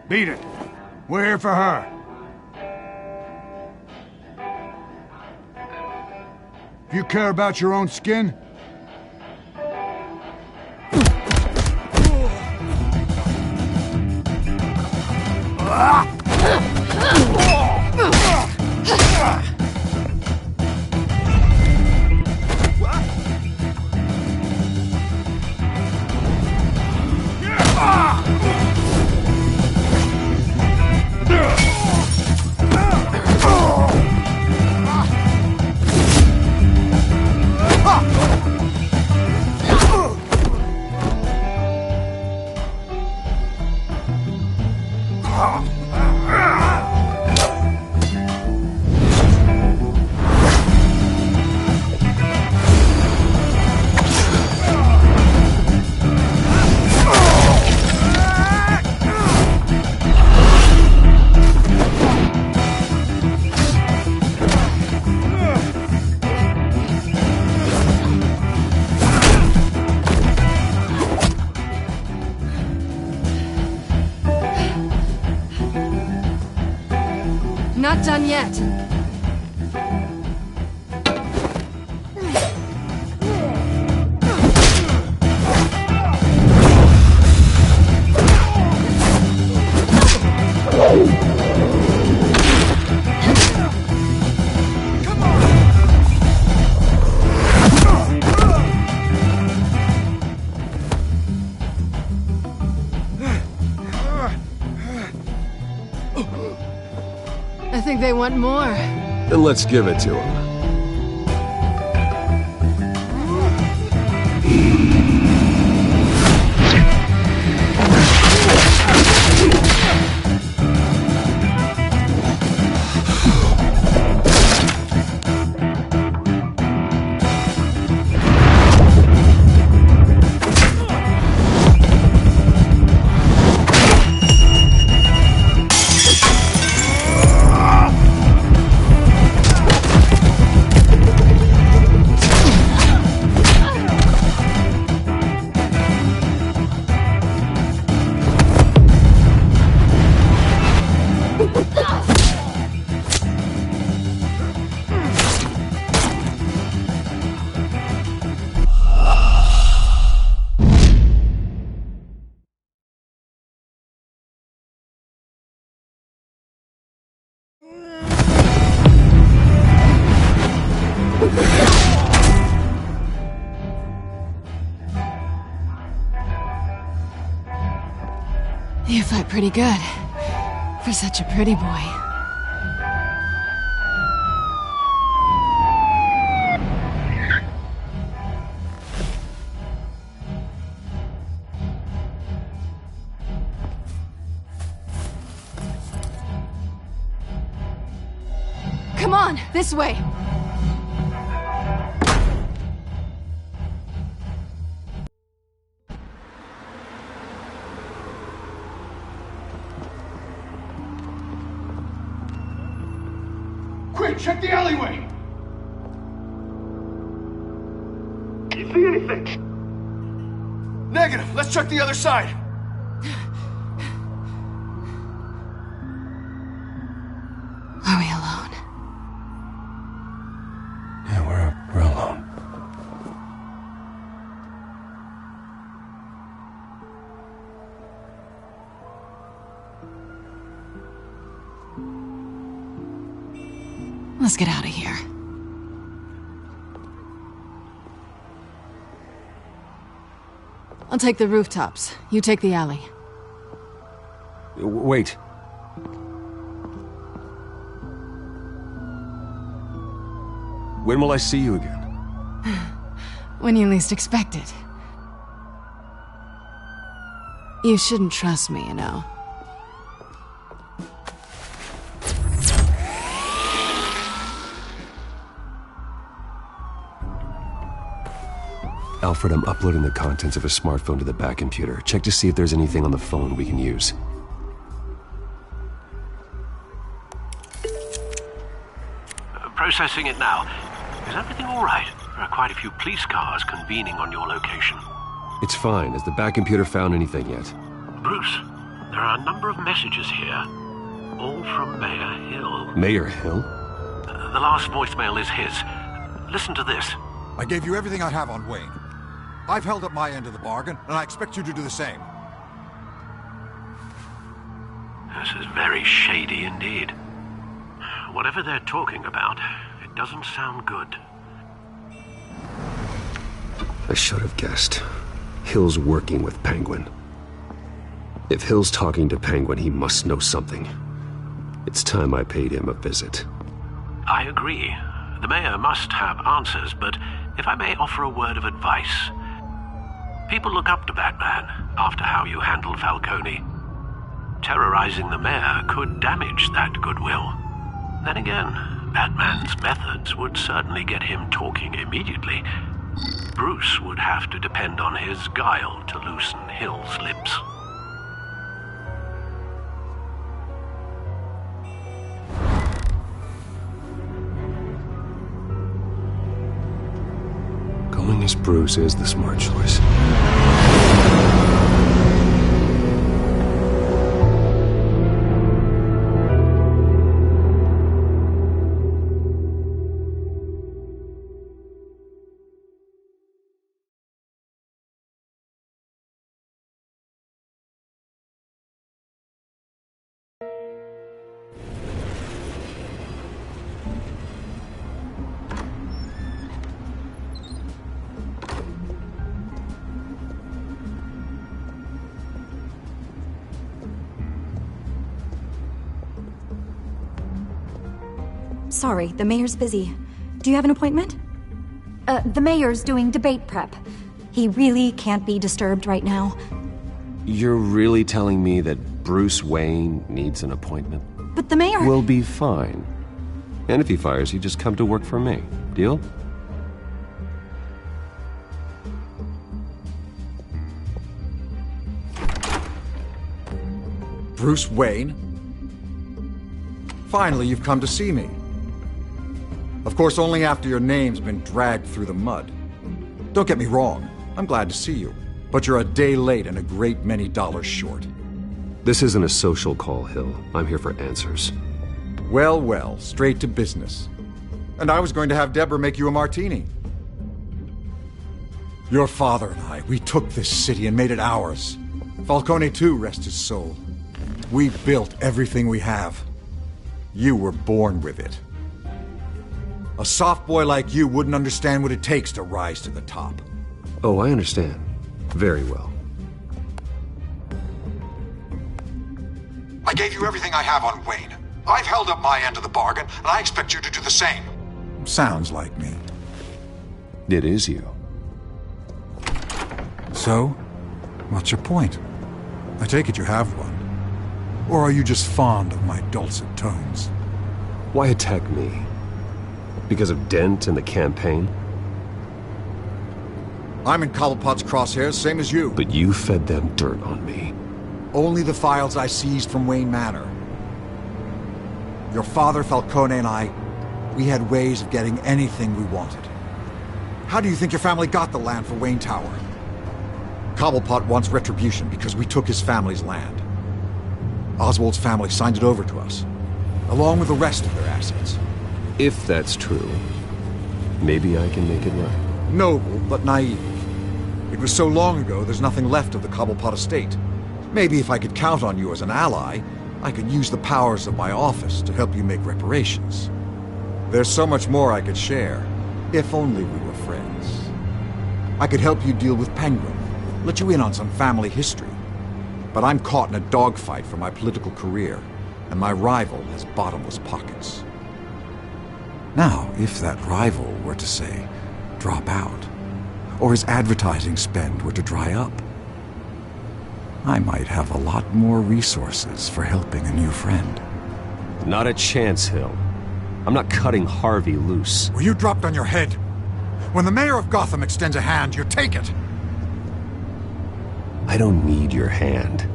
Speaker 16: Beat it. We're here for her. If you care about your own skin,
Speaker 15: not done yet. I think they want more.
Speaker 7: Then let's give it to them.
Speaker 15: You fight pretty good. For such a pretty boy. Come on, this way.
Speaker 5: Quick, check the alleyway!
Speaker 10: You see anything?
Speaker 5: Negative. Let's check the other side.
Speaker 15: Are we alone?
Speaker 7: Yeah, we're alone.
Speaker 15: Let's get out of here. I'll take the rooftops. You take the alley.
Speaker 7: Wait. When will I see you again?
Speaker 15: When you least expect it. You shouldn't trust me, you know.
Speaker 7: Alfred, I'm uploading the contents of a smartphone to the back computer. Check to see if there's anything on the phone we can use.
Speaker 2: Processing it now. Is everything all right? There are quite a few police cars convening on your location.
Speaker 7: It's fine. Has the back computer found anything yet?
Speaker 2: Bruce, there are a number of messages here, all from Mayor Hill.
Speaker 7: Mayor Hill?
Speaker 2: The last voicemail is his. Listen to this.
Speaker 13: I gave you everything I have on Wayne. I've held up my end of the bargain, and I expect you to do the same.
Speaker 2: This is very shady indeed. Whatever they're talking about, it doesn't sound good.
Speaker 7: I should have guessed. Hill's working with Penguin. If Hill's talking to Penguin, he must know something. It's time I paid him a visit.
Speaker 2: I agree. The mayor must have answers, but if I may offer a word of advice. People look up to Batman after how you handled Falcone. Terrorizing the mayor could damage that goodwill. Then again, Batman's methods would certainly get him talking immediately. Bruce would have to depend on his guile to loosen Hill's lips.
Speaker 7: Going as Bruce is the smart choice.
Speaker 17: sorry, the mayor's busy. Do you have an appointment? The mayor's doing debate prep. He really can't be disturbed right now.
Speaker 7: You're really telling me that Bruce Wayne needs an appointment?
Speaker 17: But the mayor...
Speaker 7: We'll be fine. And if he fires you, just come to work for me. Deal?
Speaker 13: Bruce Wayne? Finally, you've come to see me. Of course, only after your name's been dragged through the mud. Don't get me wrong, I'm glad to see you. But you're a day late and a great many dollars short.
Speaker 7: This isn't a social call, Hill. I'm here for answers.
Speaker 13: Well, well, straight to business. And I was going to have Deborah make you a martini. Your father and I, we took this city and made it ours. Falcone too, rest his soul. We built everything we have. You were born with it. A soft boy like you wouldn't understand what it takes to rise to the top.
Speaker 7: Oh, I understand. Very well.
Speaker 13: I gave you everything I have on Wayne. I've held up my end of the bargain, and I expect you to do the same. Sounds like me.
Speaker 7: It is you.
Speaker 13: So, what's your point? I take it you have one. Or are you just fond of my dulcet tones?
Speaker 7: Why attack me? Because of Dent and the campaign?
Speaker 13: I'm in Cobblepot's crosshairs, same as you.
Speaker 7: But you fed them dirt on me.
Speaker 13: Only the files I seized from Wayne Manor. Your father, Falcone, and I, we had ways of getting anything we wanted. How do you think your family got the land for Wayne Tower? Cobblepot wants retribution because we took his family's land. Oswald's family signed it over to us, along with the rest of their assets.
Speaker 7: If that's true, maybe I can make it right.
Speaker 13: Noble, but naive. It was so long ago, there's nothing left of the Cobblepot estate. Maybe if I could count on you as an ally, I could use the powers of my office to help you make reparations. There's so much more I could share, if only we were friends. I could help you deal with Penguin, let you in on some family history. But I'm caught in a dogfight for my political career, and my rival has bottomless pockets. Now, if that rival were to say, drop out, or his advertising spend were to dry up, I might have a lot more resources for helping a new friend.
Speaker 7: Not a chance, Hill. I'm not cutting Harvey loose.
Speaker 13: Were you dropped on your head? When the mayor of Gotham extends a hand, you take it.
Speaker 7: I don't need your hand.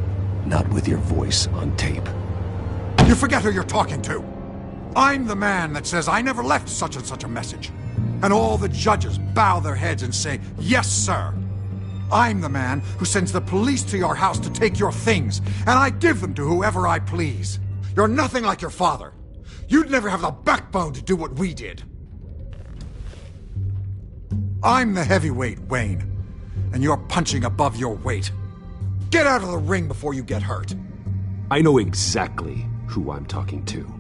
Speaker 7: Not with your voice on tape.
Speaker 13: You forget who you're talking to. I'm the man that says I never left such and such a message. And all the judges bow their heads and say, yes, sir. I'm the man who sends the police to your house to take your things, and I give them to whoever I please. You're nothing like your father. You'd never have the backbone to do what we did. I'm the heavyweight, Wayne, and you're punching above your weight. Get out of the ring before you get hurt.
Speaker 7: I know exactly who I'm talking to.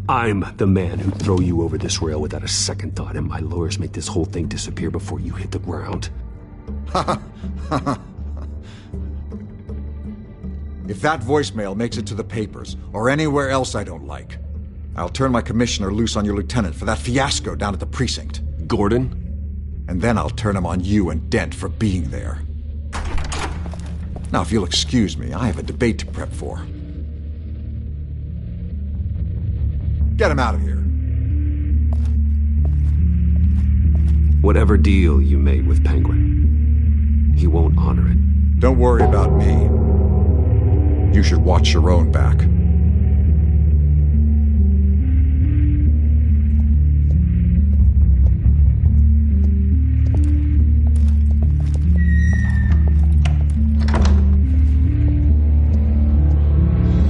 Speaker 7: I'm the man who'd throw you over this rail without a second thought, and my lawyers make this whole thing disappear before you hit the ground.
Speaker 13: If that voicemail makes it to the papers, or anywhere else I don't like, I'll turn my commissioner loose on your lieutenant for that fiasco down at the precinct.
Speaker 7: Gordon?
Speaker 13: And then I'll turn him on you and Dent for being there. Now, if you'll excuse me, I have a debate to prep for. Get him out of here.
Speaker 7: Whatever deal you made with Penguin, he won't honor it.
Speaker 13: Don't worry about me. You should watch your own back.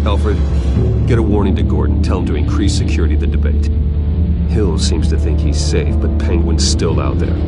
Speaker 7: Alfred, get a warning to Gordon. Tell him to increase security of the debate. Hill seems to think he's safe, but Penguin's still out there.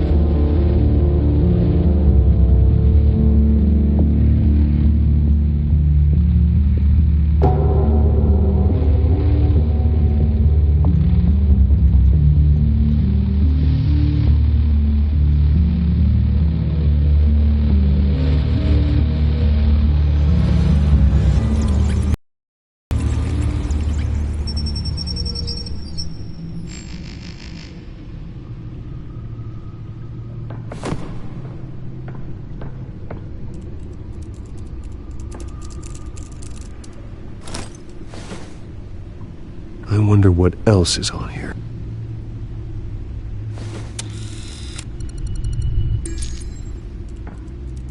Speaker 7: wonder what else is on here.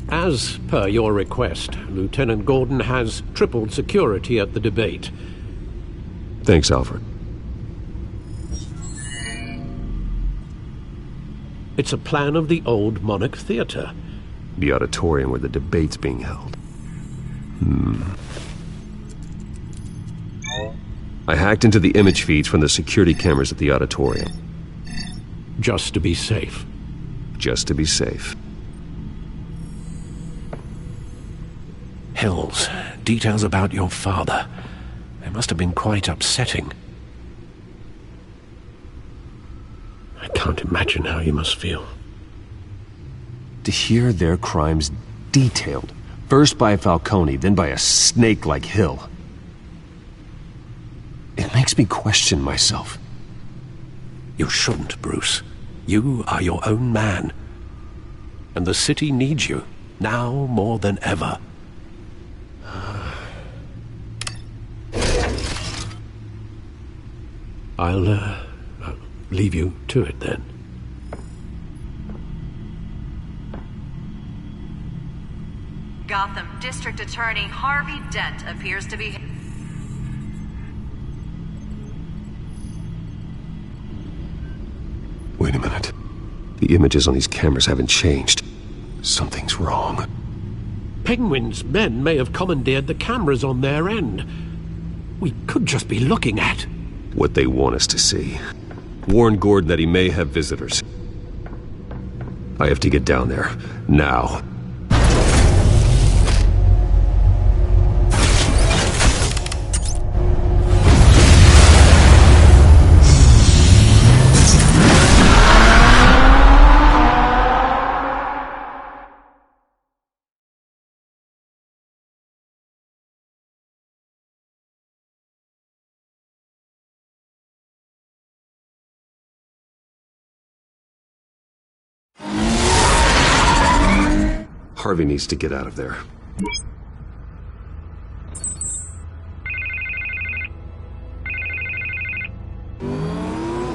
Speaker 2: As per your request, Lieutenant Gordon has tripled security at the debate.
Speaker 7: Thanks, Alfred.
Speaker 2: It's a plan of the old Monarch Theater.
Speaker 7: The auditorium where the debate's being held. I hacked into the image feeds from the security cameras at the auditorium.
Speaker 2: Just to be safe.
Speaker 7: Just to be safe.
Speaker 2: Hills, details about your father. They must have been quite upsetting. I can't imagine how you must feel.
Speaker 7: To hear their crimes detailed, first by Falcone, then by a snake like Hill. It makes me question myself.
Speaker 2: You shouldn't, Bruce. You are your own man. And the city needs you, now more than ever. I'll leave you to it then.
Speaker 18: Gotham District Attorney Harvey Dent appears to be...
Speaker 7: Wait a minute. The images on these cameras haven't changed. Something's wrong.
Speaker 2: Penguin's men may have commandeered the cameras on their end. We could just be looking at
Speaker 7: what they want us to see. Warn Gordon that he may have visitors. I have to get down there. Now. Harvey needs to get out of there.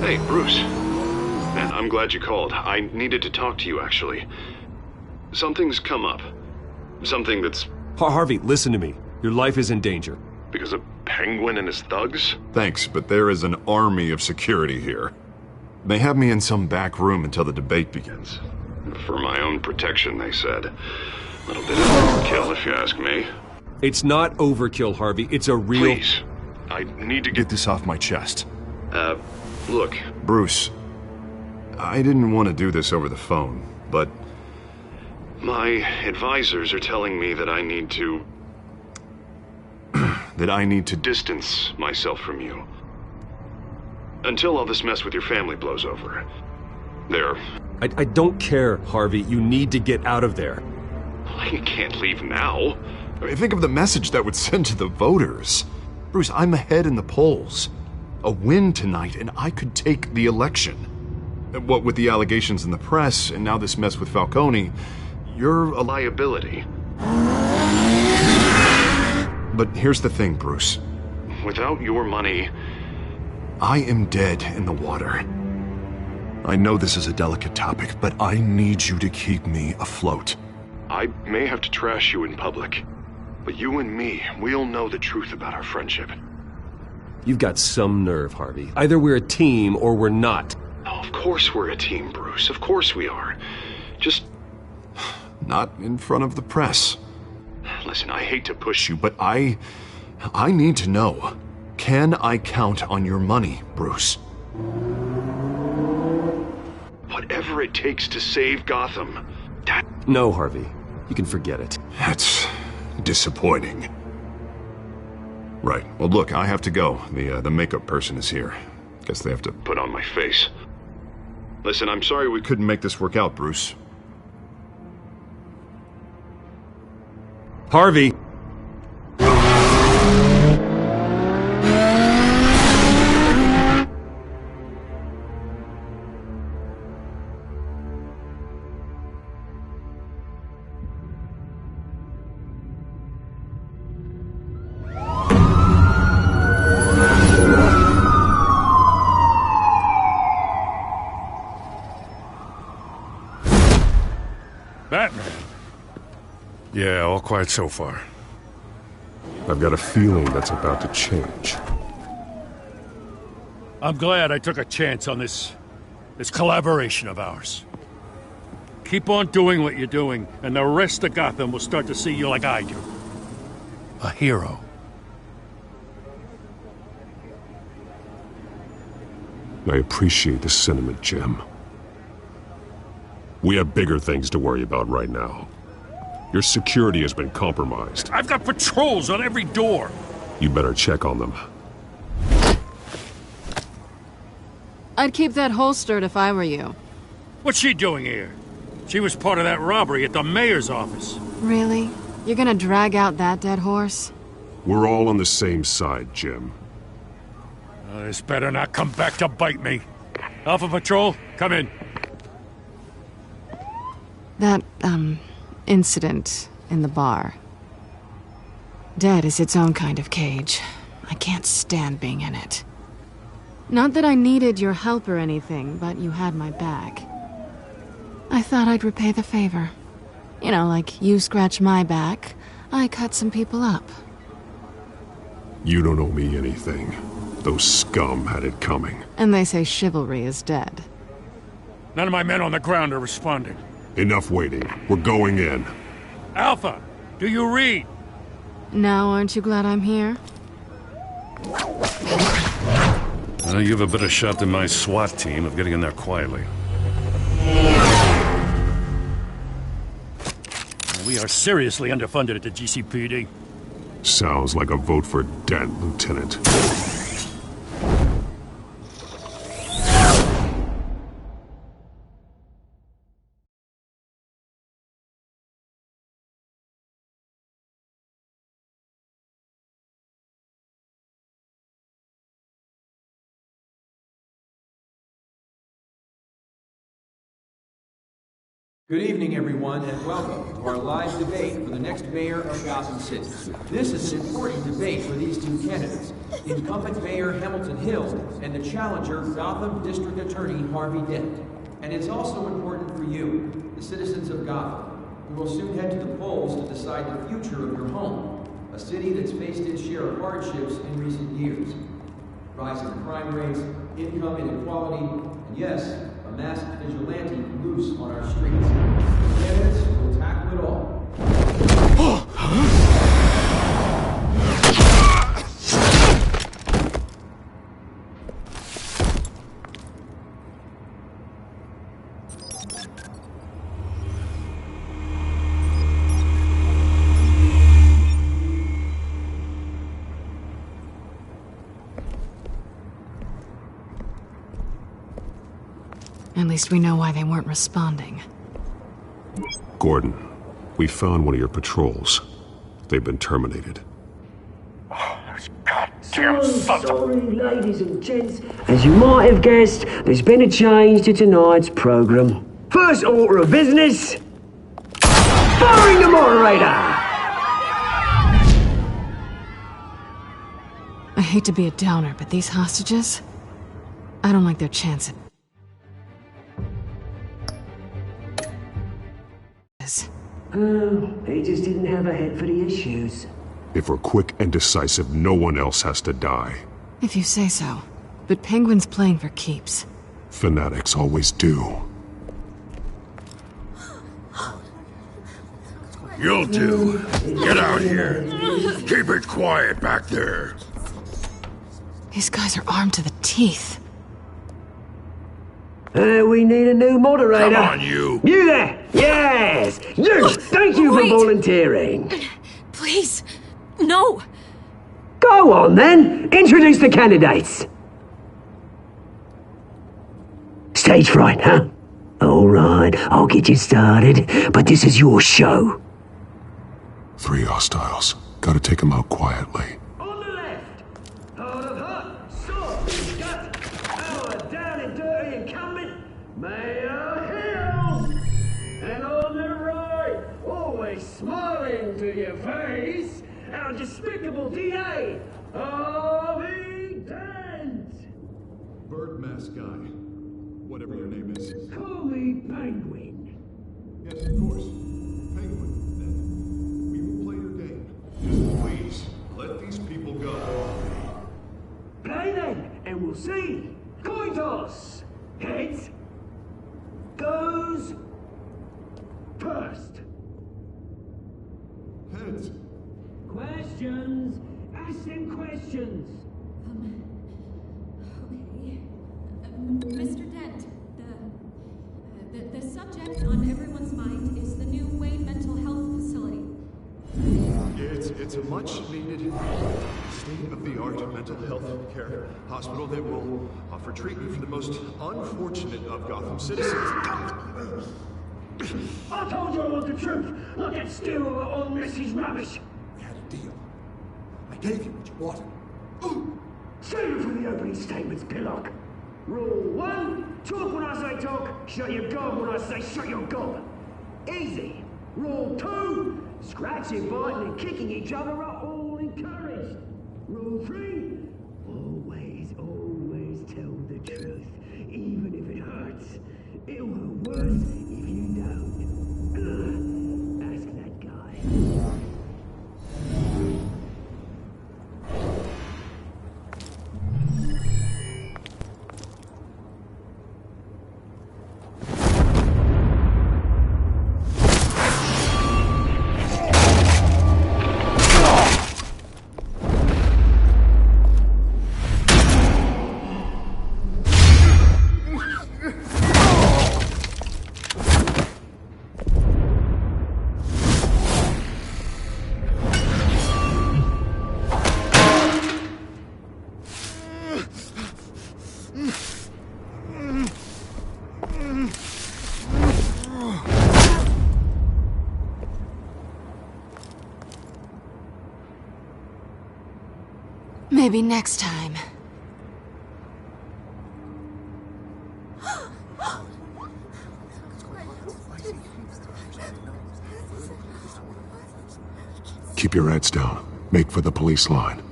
Speaker 5: Hey, Bruce. Man, I'm glad you called. I needed to talk to you, actually. Something's come up. Something that's...
Speaker 7: Harvey, listen to me. Your life is in danger.
Speaker 5: Because of Penguin and his thugs? Thanks, but there is an army of security here. They have me in some back room until the debate begins. For my own protection, they said. A little bit of overkill, if you ask me.
Speaker 7: It's not overkill, Harvey. It's a real...
Speaker 5: Please. I need to get this off my chest. Look. Bruce, I didn't want to do this over the phone, but... my advisors are telling me that I need to... that I need to distance myself from you. Until all this mess with your family blows over. There.
Speaker 7: I don't care, Harvey. You need to get out of there.
Speaker 5: I can't leave now. I mean, think of the message that would send to the voters. Bruce, I'm ahead in the polls. A win tonight, and I could take the election. What with the allegations in the press, and now this mess with Falcone, you're a liability. But here's the thing, Bruce. Without your money, I am dead in the water. I know this is a delicate topic, but I need you to keep me afloat. I may have to trash you in public, but you and me, we'll know the truth about our friendship.
Speaker 7: You've got some nerve, Harvey. Either we're a team or we're not.
Speaker 5: Oh, of course we're a team, Bruce. Of course we are. Just... not in front of the press. Listen, I hate to push you, but I need to know. Can I count on your money, Bruce? Whatever it takes to save Gotham.
Speaker 7: No, Harvey. You can forget it.
Speaker 5: That's disappointing. Right. Well, look, I have to go. The makeup person is here. Guess they have to put on my face. Listen, I'm sorry we couldn't make this work out, Bruce.
Speaker 7: Harvey!
Speaker 6: Batman? Yeah, all quiet so far.
Speaker 7: I've got a feeling that's about to change.
Speaker 6: I'm glad I took a chance on this collaboration of ours. Keep on doing what you're doing, and the rest of Gotham will start to see you like I do. A hero.
Speaker 7: I appreciate the sentiment, Jim. We have bigger things to worry about right now. Your security has been compromised.
Speaker 6: I've got patrols on every door.
Speaker 7: You better check on them.
Speaker 15: I'd keep that holstered if I were you.
Speaker 6: What's she doing here? She was part of that robbery at the mayor's office.
Speaker 15: Really? You're gonna drag out that dead horse?
Speaker 7: We're all on the same side, Jim.
Speaker 6: This better not come back to bite me. Alpha Patrol, come in.
Speaker 15: That, incident in the bar. Dead is its own kind of cage. I can't stand being in it. Not that I needed your help or anything, but you had my back. I thought I'd repay the favor. You know, like you scratch my back, I cut some people up.
Speaker 7: You don't owe me anything. Those scum had it coming.
Speaker 15: And they say chivalry is dead.
Speaker 6: None of my men on the ground are responding.
Speaker 7: Enough waiting. We're going in.
Speaker 6: Alpha, do you read?
Speaker 15: Now aren't you glad I'm here?
Speaker 6: Well, you have a better shot than my SWAT team of getting in there quietly. We are seriously underfunded at the GCPD.
Speaker 7: Sounds like a vote for Dent, Lieutenant.
Speaker 19: Good evening, everyone, and welcome to our live debate for the next mayor of Gotham City. This is an important debate for these two candidates, incumbent Mayor Hamilton Hill and the challenger, Gotham District Attorney Harvey Dent. And it's also important for you, the citizens of Gotham, who will soon head to the polls to decide the future of your home, a city that's faced its share of hardships in recent years. Rising crime rates, income inequality, and yes, a masked vigilante loose on our streets. The candidates will tackle it all.
Speaker 15: At least we know why they weren't responding.
Speaker 7: Gordon, we found one of your patrols. They've been terminated.
Speaker 20: Sorry, ladies and gents. As you might have guessed, there's been a change to tonight's program. First order of business, firing the moderator!
Speaker 15: I hate to be a downer, but these hostages, I don't like their chances.
Speaker 20: Oh, he just didn't have a head for the issues.
Speaker 7: If we're quick and decisive, no one else has to die.
Speaker 15: If you say so. But Penguin's playing for keeps.
Speaker 7: Fanatics always do.
Speaker 3: You'll do. Get out here. Keep it quiet back there.
Speaker 15: These guys are armed to the teeth.
Speaker 20: We need a new moderator.
Speaker 3: Come on, you.
Speaker 20: You there! Yes! You! Thank you for volunteering.
Speaker 9: Please, no.
Speaker 20: Go on, then. Introduce the candidates. Stage fright, huh? All right, I'll get you started, but this is your show.
Speaker 7: 3 hostiles. Gotta take them out quietly.
Speaker 20: On the left, hard of heart, soft, gut, our down and dirty incumbent, Mayor Hill. And on the right, always smiling to your face, our despicable DA, Harvey Dent.
Speaker 5: Bird mask guy. Whatever your name is.
Speaker 20: Call me Penguin.
Speaker 5: Yes, of course.
Speaker 20: see. Coin toss. Heads goes first.
Speaker 5: Heads.
Speaker 20: Questions. Ask them questions.
Speaker 9: Mr. Dent, the subject on everyone's mind is the new Wayne Mental Health Facility.
Speaker 5: It's a much-needed, state-of-the-art mental health care hospital that will offer treatment for the most unfortunate of Gotham citizens.
Speaker 20: I told you I want the truth. Look at Stu on Mrs. Rubbish.
Speaker 13: We had a deal. I gave you what you wanted.
Speaker 20: Save it for the opening statements, Pillock. Rule 1, talk when I say talk, shut your gob when I say shut your gob. Easy. Rule 2, scratching, biting and kicking each other are all encouraged. Rule 3, always tell the truth, even if it hurts. It'll hurt worse if you don't. Ask that guy.
Speaker 15: Maybe next time.
Speaker 3: Keep your heads down. Make for the police line.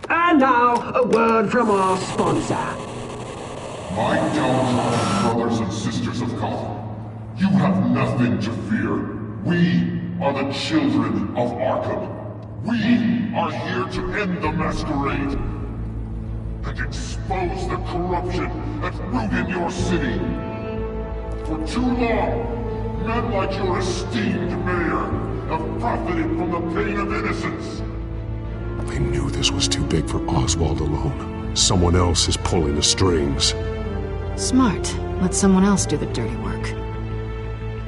Speaker 20: And now, a word from our sponsor.
Speaker 21: My downtrodden brothers and sisters of Gotham, you have nothing to fear. We are the children of Arkham. We are here to end the masquerade and expose the corruption at root in your city. For too long, men like your esteemed mayor have profited from the pain of innocence.
Speaker 3: They knew this was too big for Oswald alone. Someone else is pulling the strings.
Speaker 15: Smart. Let someone else do the dirty work.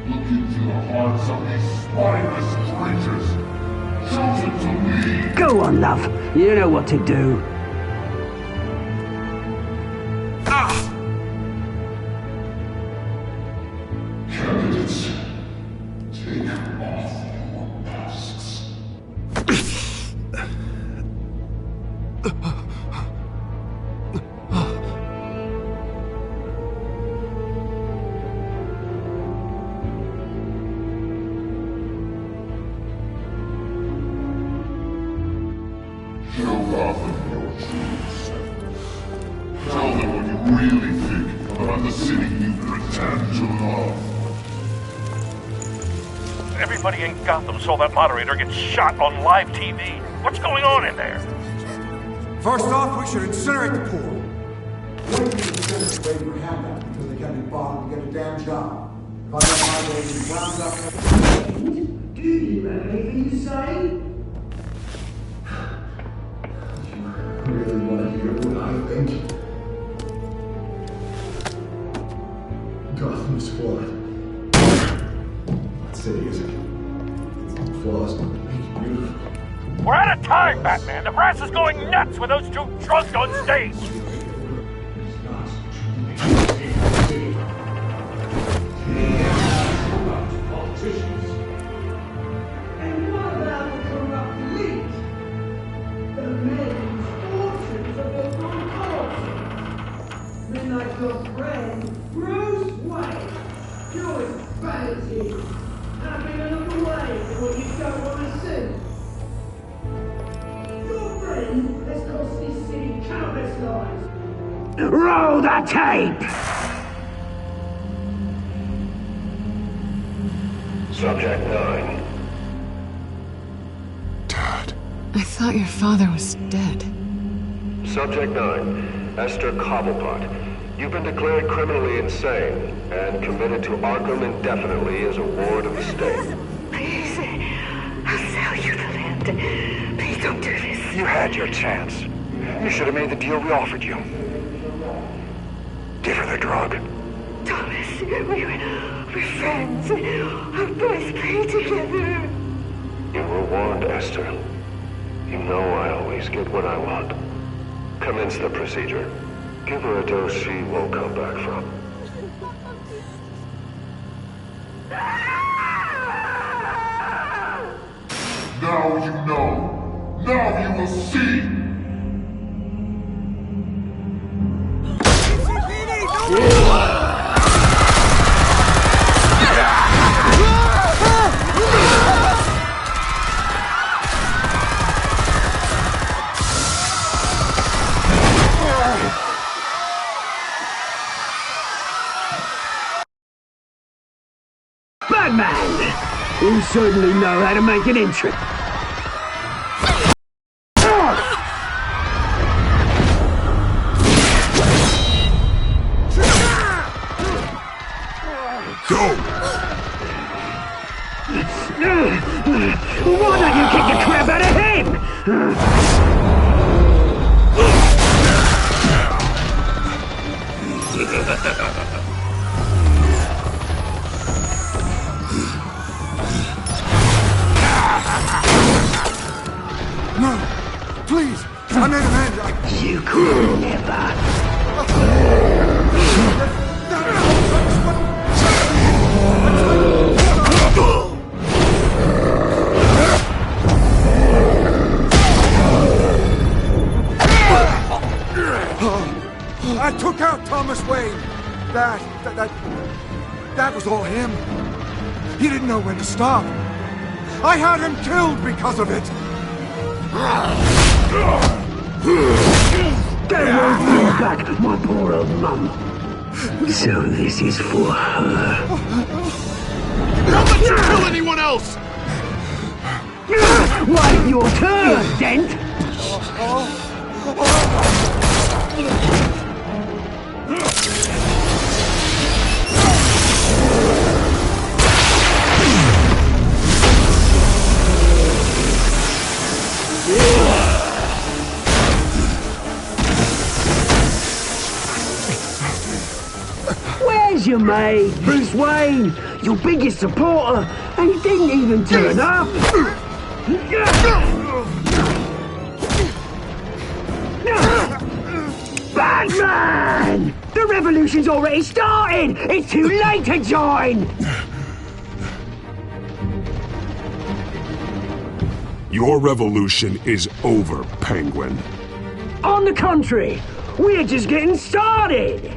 Speaker 21: Look into the hearts of these spineless creatures, chosen to lead.
Speaker 20: Go on, love. You know what to do.
Speaker 21: Candidates, take off your masks. Show Gotham your true self. Tell them what you really think about the city you pretend to love.
Speaker 10: Everybody in Gotham saw that moderator get shot on live TV. What's going on in there?
Speaker 13: First off, we should incinerate the pool. Wait for the incinerate for handout because they can't be bothered to get a damn job. If I got my way, we round up.
Speaker 20: Do you have anything to say?
Speaker 16: You really want to hear what I think? Gotham's flawed. That city isn't flaws, but make it beautiful.
Speaker 10: We're out of time, Batman. The brass is going nuts with those two drunks on stage.
Speaker 20: And what about the corrupt elite? The men whose fortunes are built on cause. Men like your friend, Bruce Wayne. You're as bad as he is. Having another way for what you don't want to see. Your friend has cost this city countless lives. Roll the tape!
Speaker 21: Subject 9.
Speaker 15: I thought your father was dead.
Speaker 8: Subject 9, Esther Cobblepot. You've been declared criminally insane and committed to Arkham indefinitely as a ward of the state.
Speaker 20: Please, I'll sell you the land. Please don't do this.
Speaker 22: You had your chance. You should have made the deal we offered you. Give her the drug.
Speaker 20: Thomas, we're friends. Our boys play together.
Speaker 8: You were warned, Esther. You know I always get what I want. Commence the procedure. Give her a dose she won't come back from.
Speaker 21: Now you know. Now you will see.
Speaker 12: Batman! You certainly know how to make an entrance. Why don't you kick the crap out of him?
Speaker 13: No! Please! I made an end!
Speaker 12: You could never!
Speaker 13: I took out Thomas Wayne. That was all him. He didn't know when to stop. I had him killed because of it.
Speaker 12: That won't bring back my poor old mum. So this is for her.
Speaker 21: Don't let you kill anyone else!
Speaker 12: Wait your turn, Dent! Where's your mate, Bruce Wayne? Your biggest supporter, and he didn't even turn up. Batman! The revolution's already started! It's too late to join!
Speaker 21: Your revolution is over, Penguin.
Speaker 12: On the contrary, we're just getting started!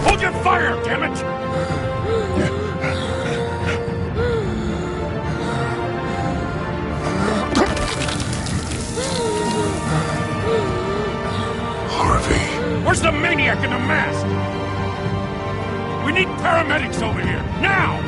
Speaker 10: Hold your fire, damn it!
Speaker 21: Harvey.
Speaker 10: Where's the maniac in the mask? We need paramedics over here, now!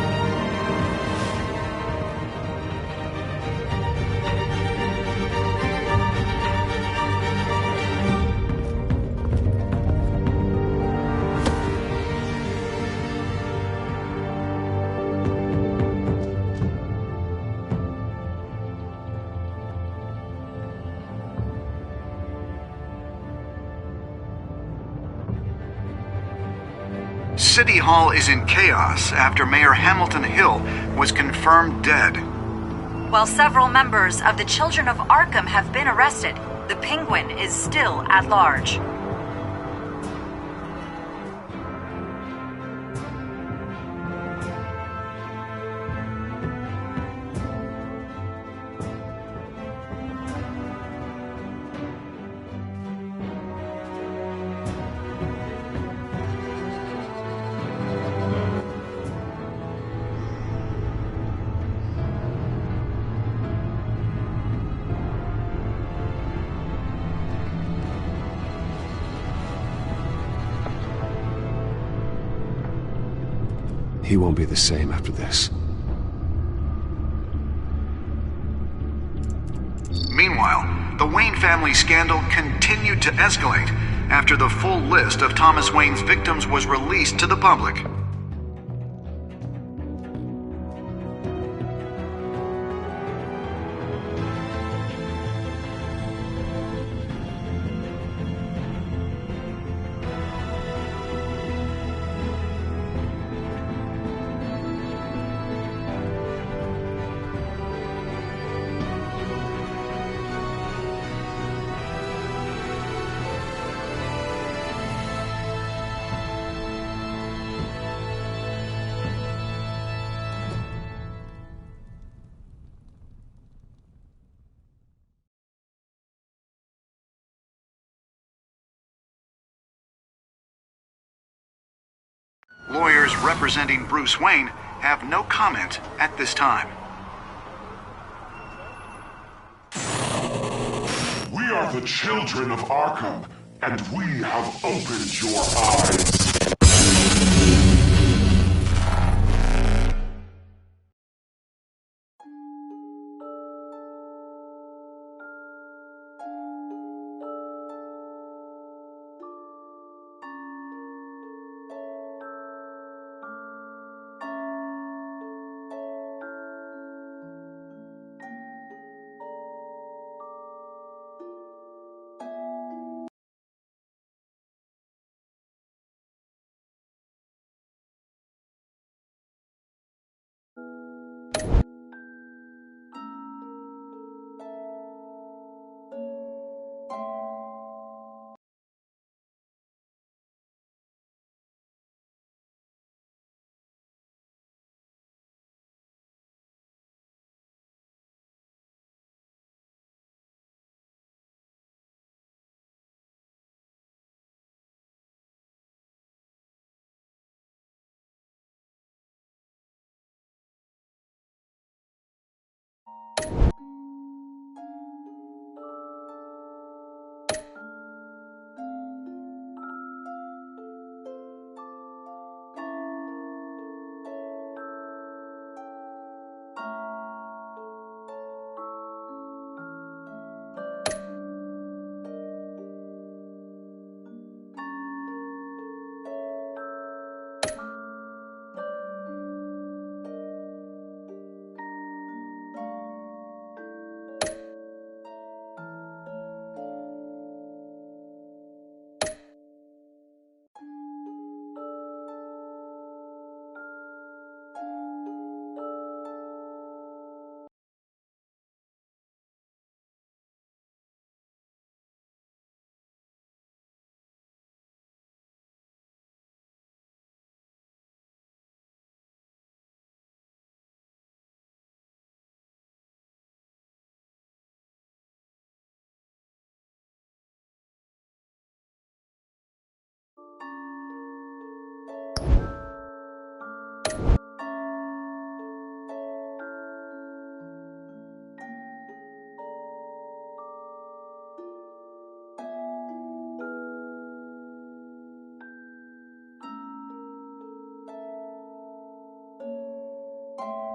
Speaker 13: City Hall is in chaos after Mayor Hamilton Hill was confirmed dead.
Speaker 18: While several members of the Children of Arkham have been arrested, the Penguin is still at large.
Speaker 7: He won't be the same after this.
Speaker 13: Meanwhile, the Wayne family scandal continued to escalate after the full list of Thomas Wayne's victims was released to the public. Lawyers representing Bruce Wayne have no comment at this time.
Speaker 21: We are the children of Arkham, and we have opened your eyes.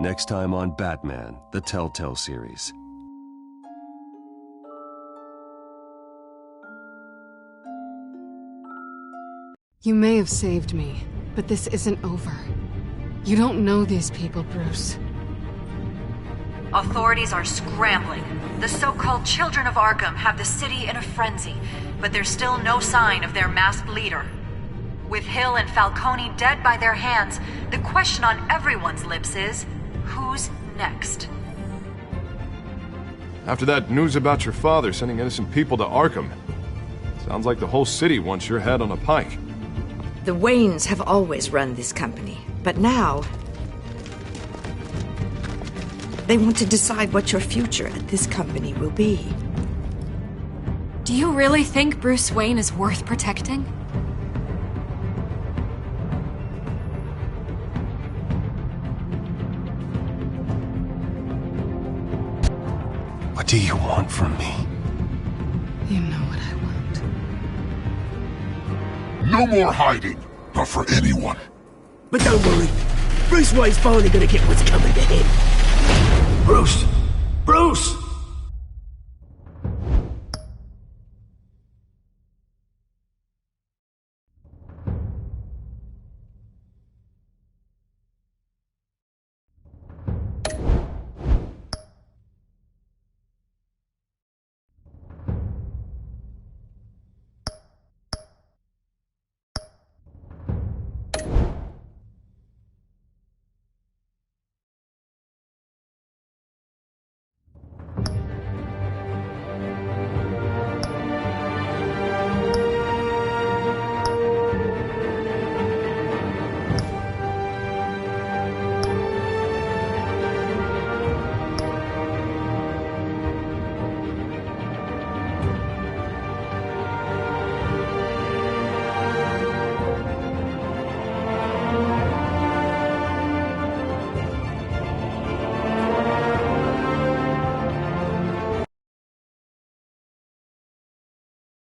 Speaker 7: Next time on Batman, the Telltale series.
Speaker 15: You may have saved me, but this isn't over. You don't know these people, Bruce.
Speaker 18: Authorities are scrambling. The so-called Children of Arkham have the city in a frenzy, but there's still no sign of their masked leader. With Hill and Falcone dead by their hands, the question on everyone's lips is, who's next?
Speaker 4: After that news about your father sending innocent people to Arkham, sounds like the whole city wants your head on a pike.
Speaker 14: The Waynes have always run this company, but now they want to decide what your future at this company will be.
Speaker 9: Do you really think Bruce Wayne is worth protecting?
Speaker 1: What do you want from me?
Speaker 15: You know what I want.
Speaker 21: No more hiding, not for anyone.
Speaker 12: But don't worry, Bruce Wayne's finally gonna get what's coming to him.
Speaker 1: Bruce!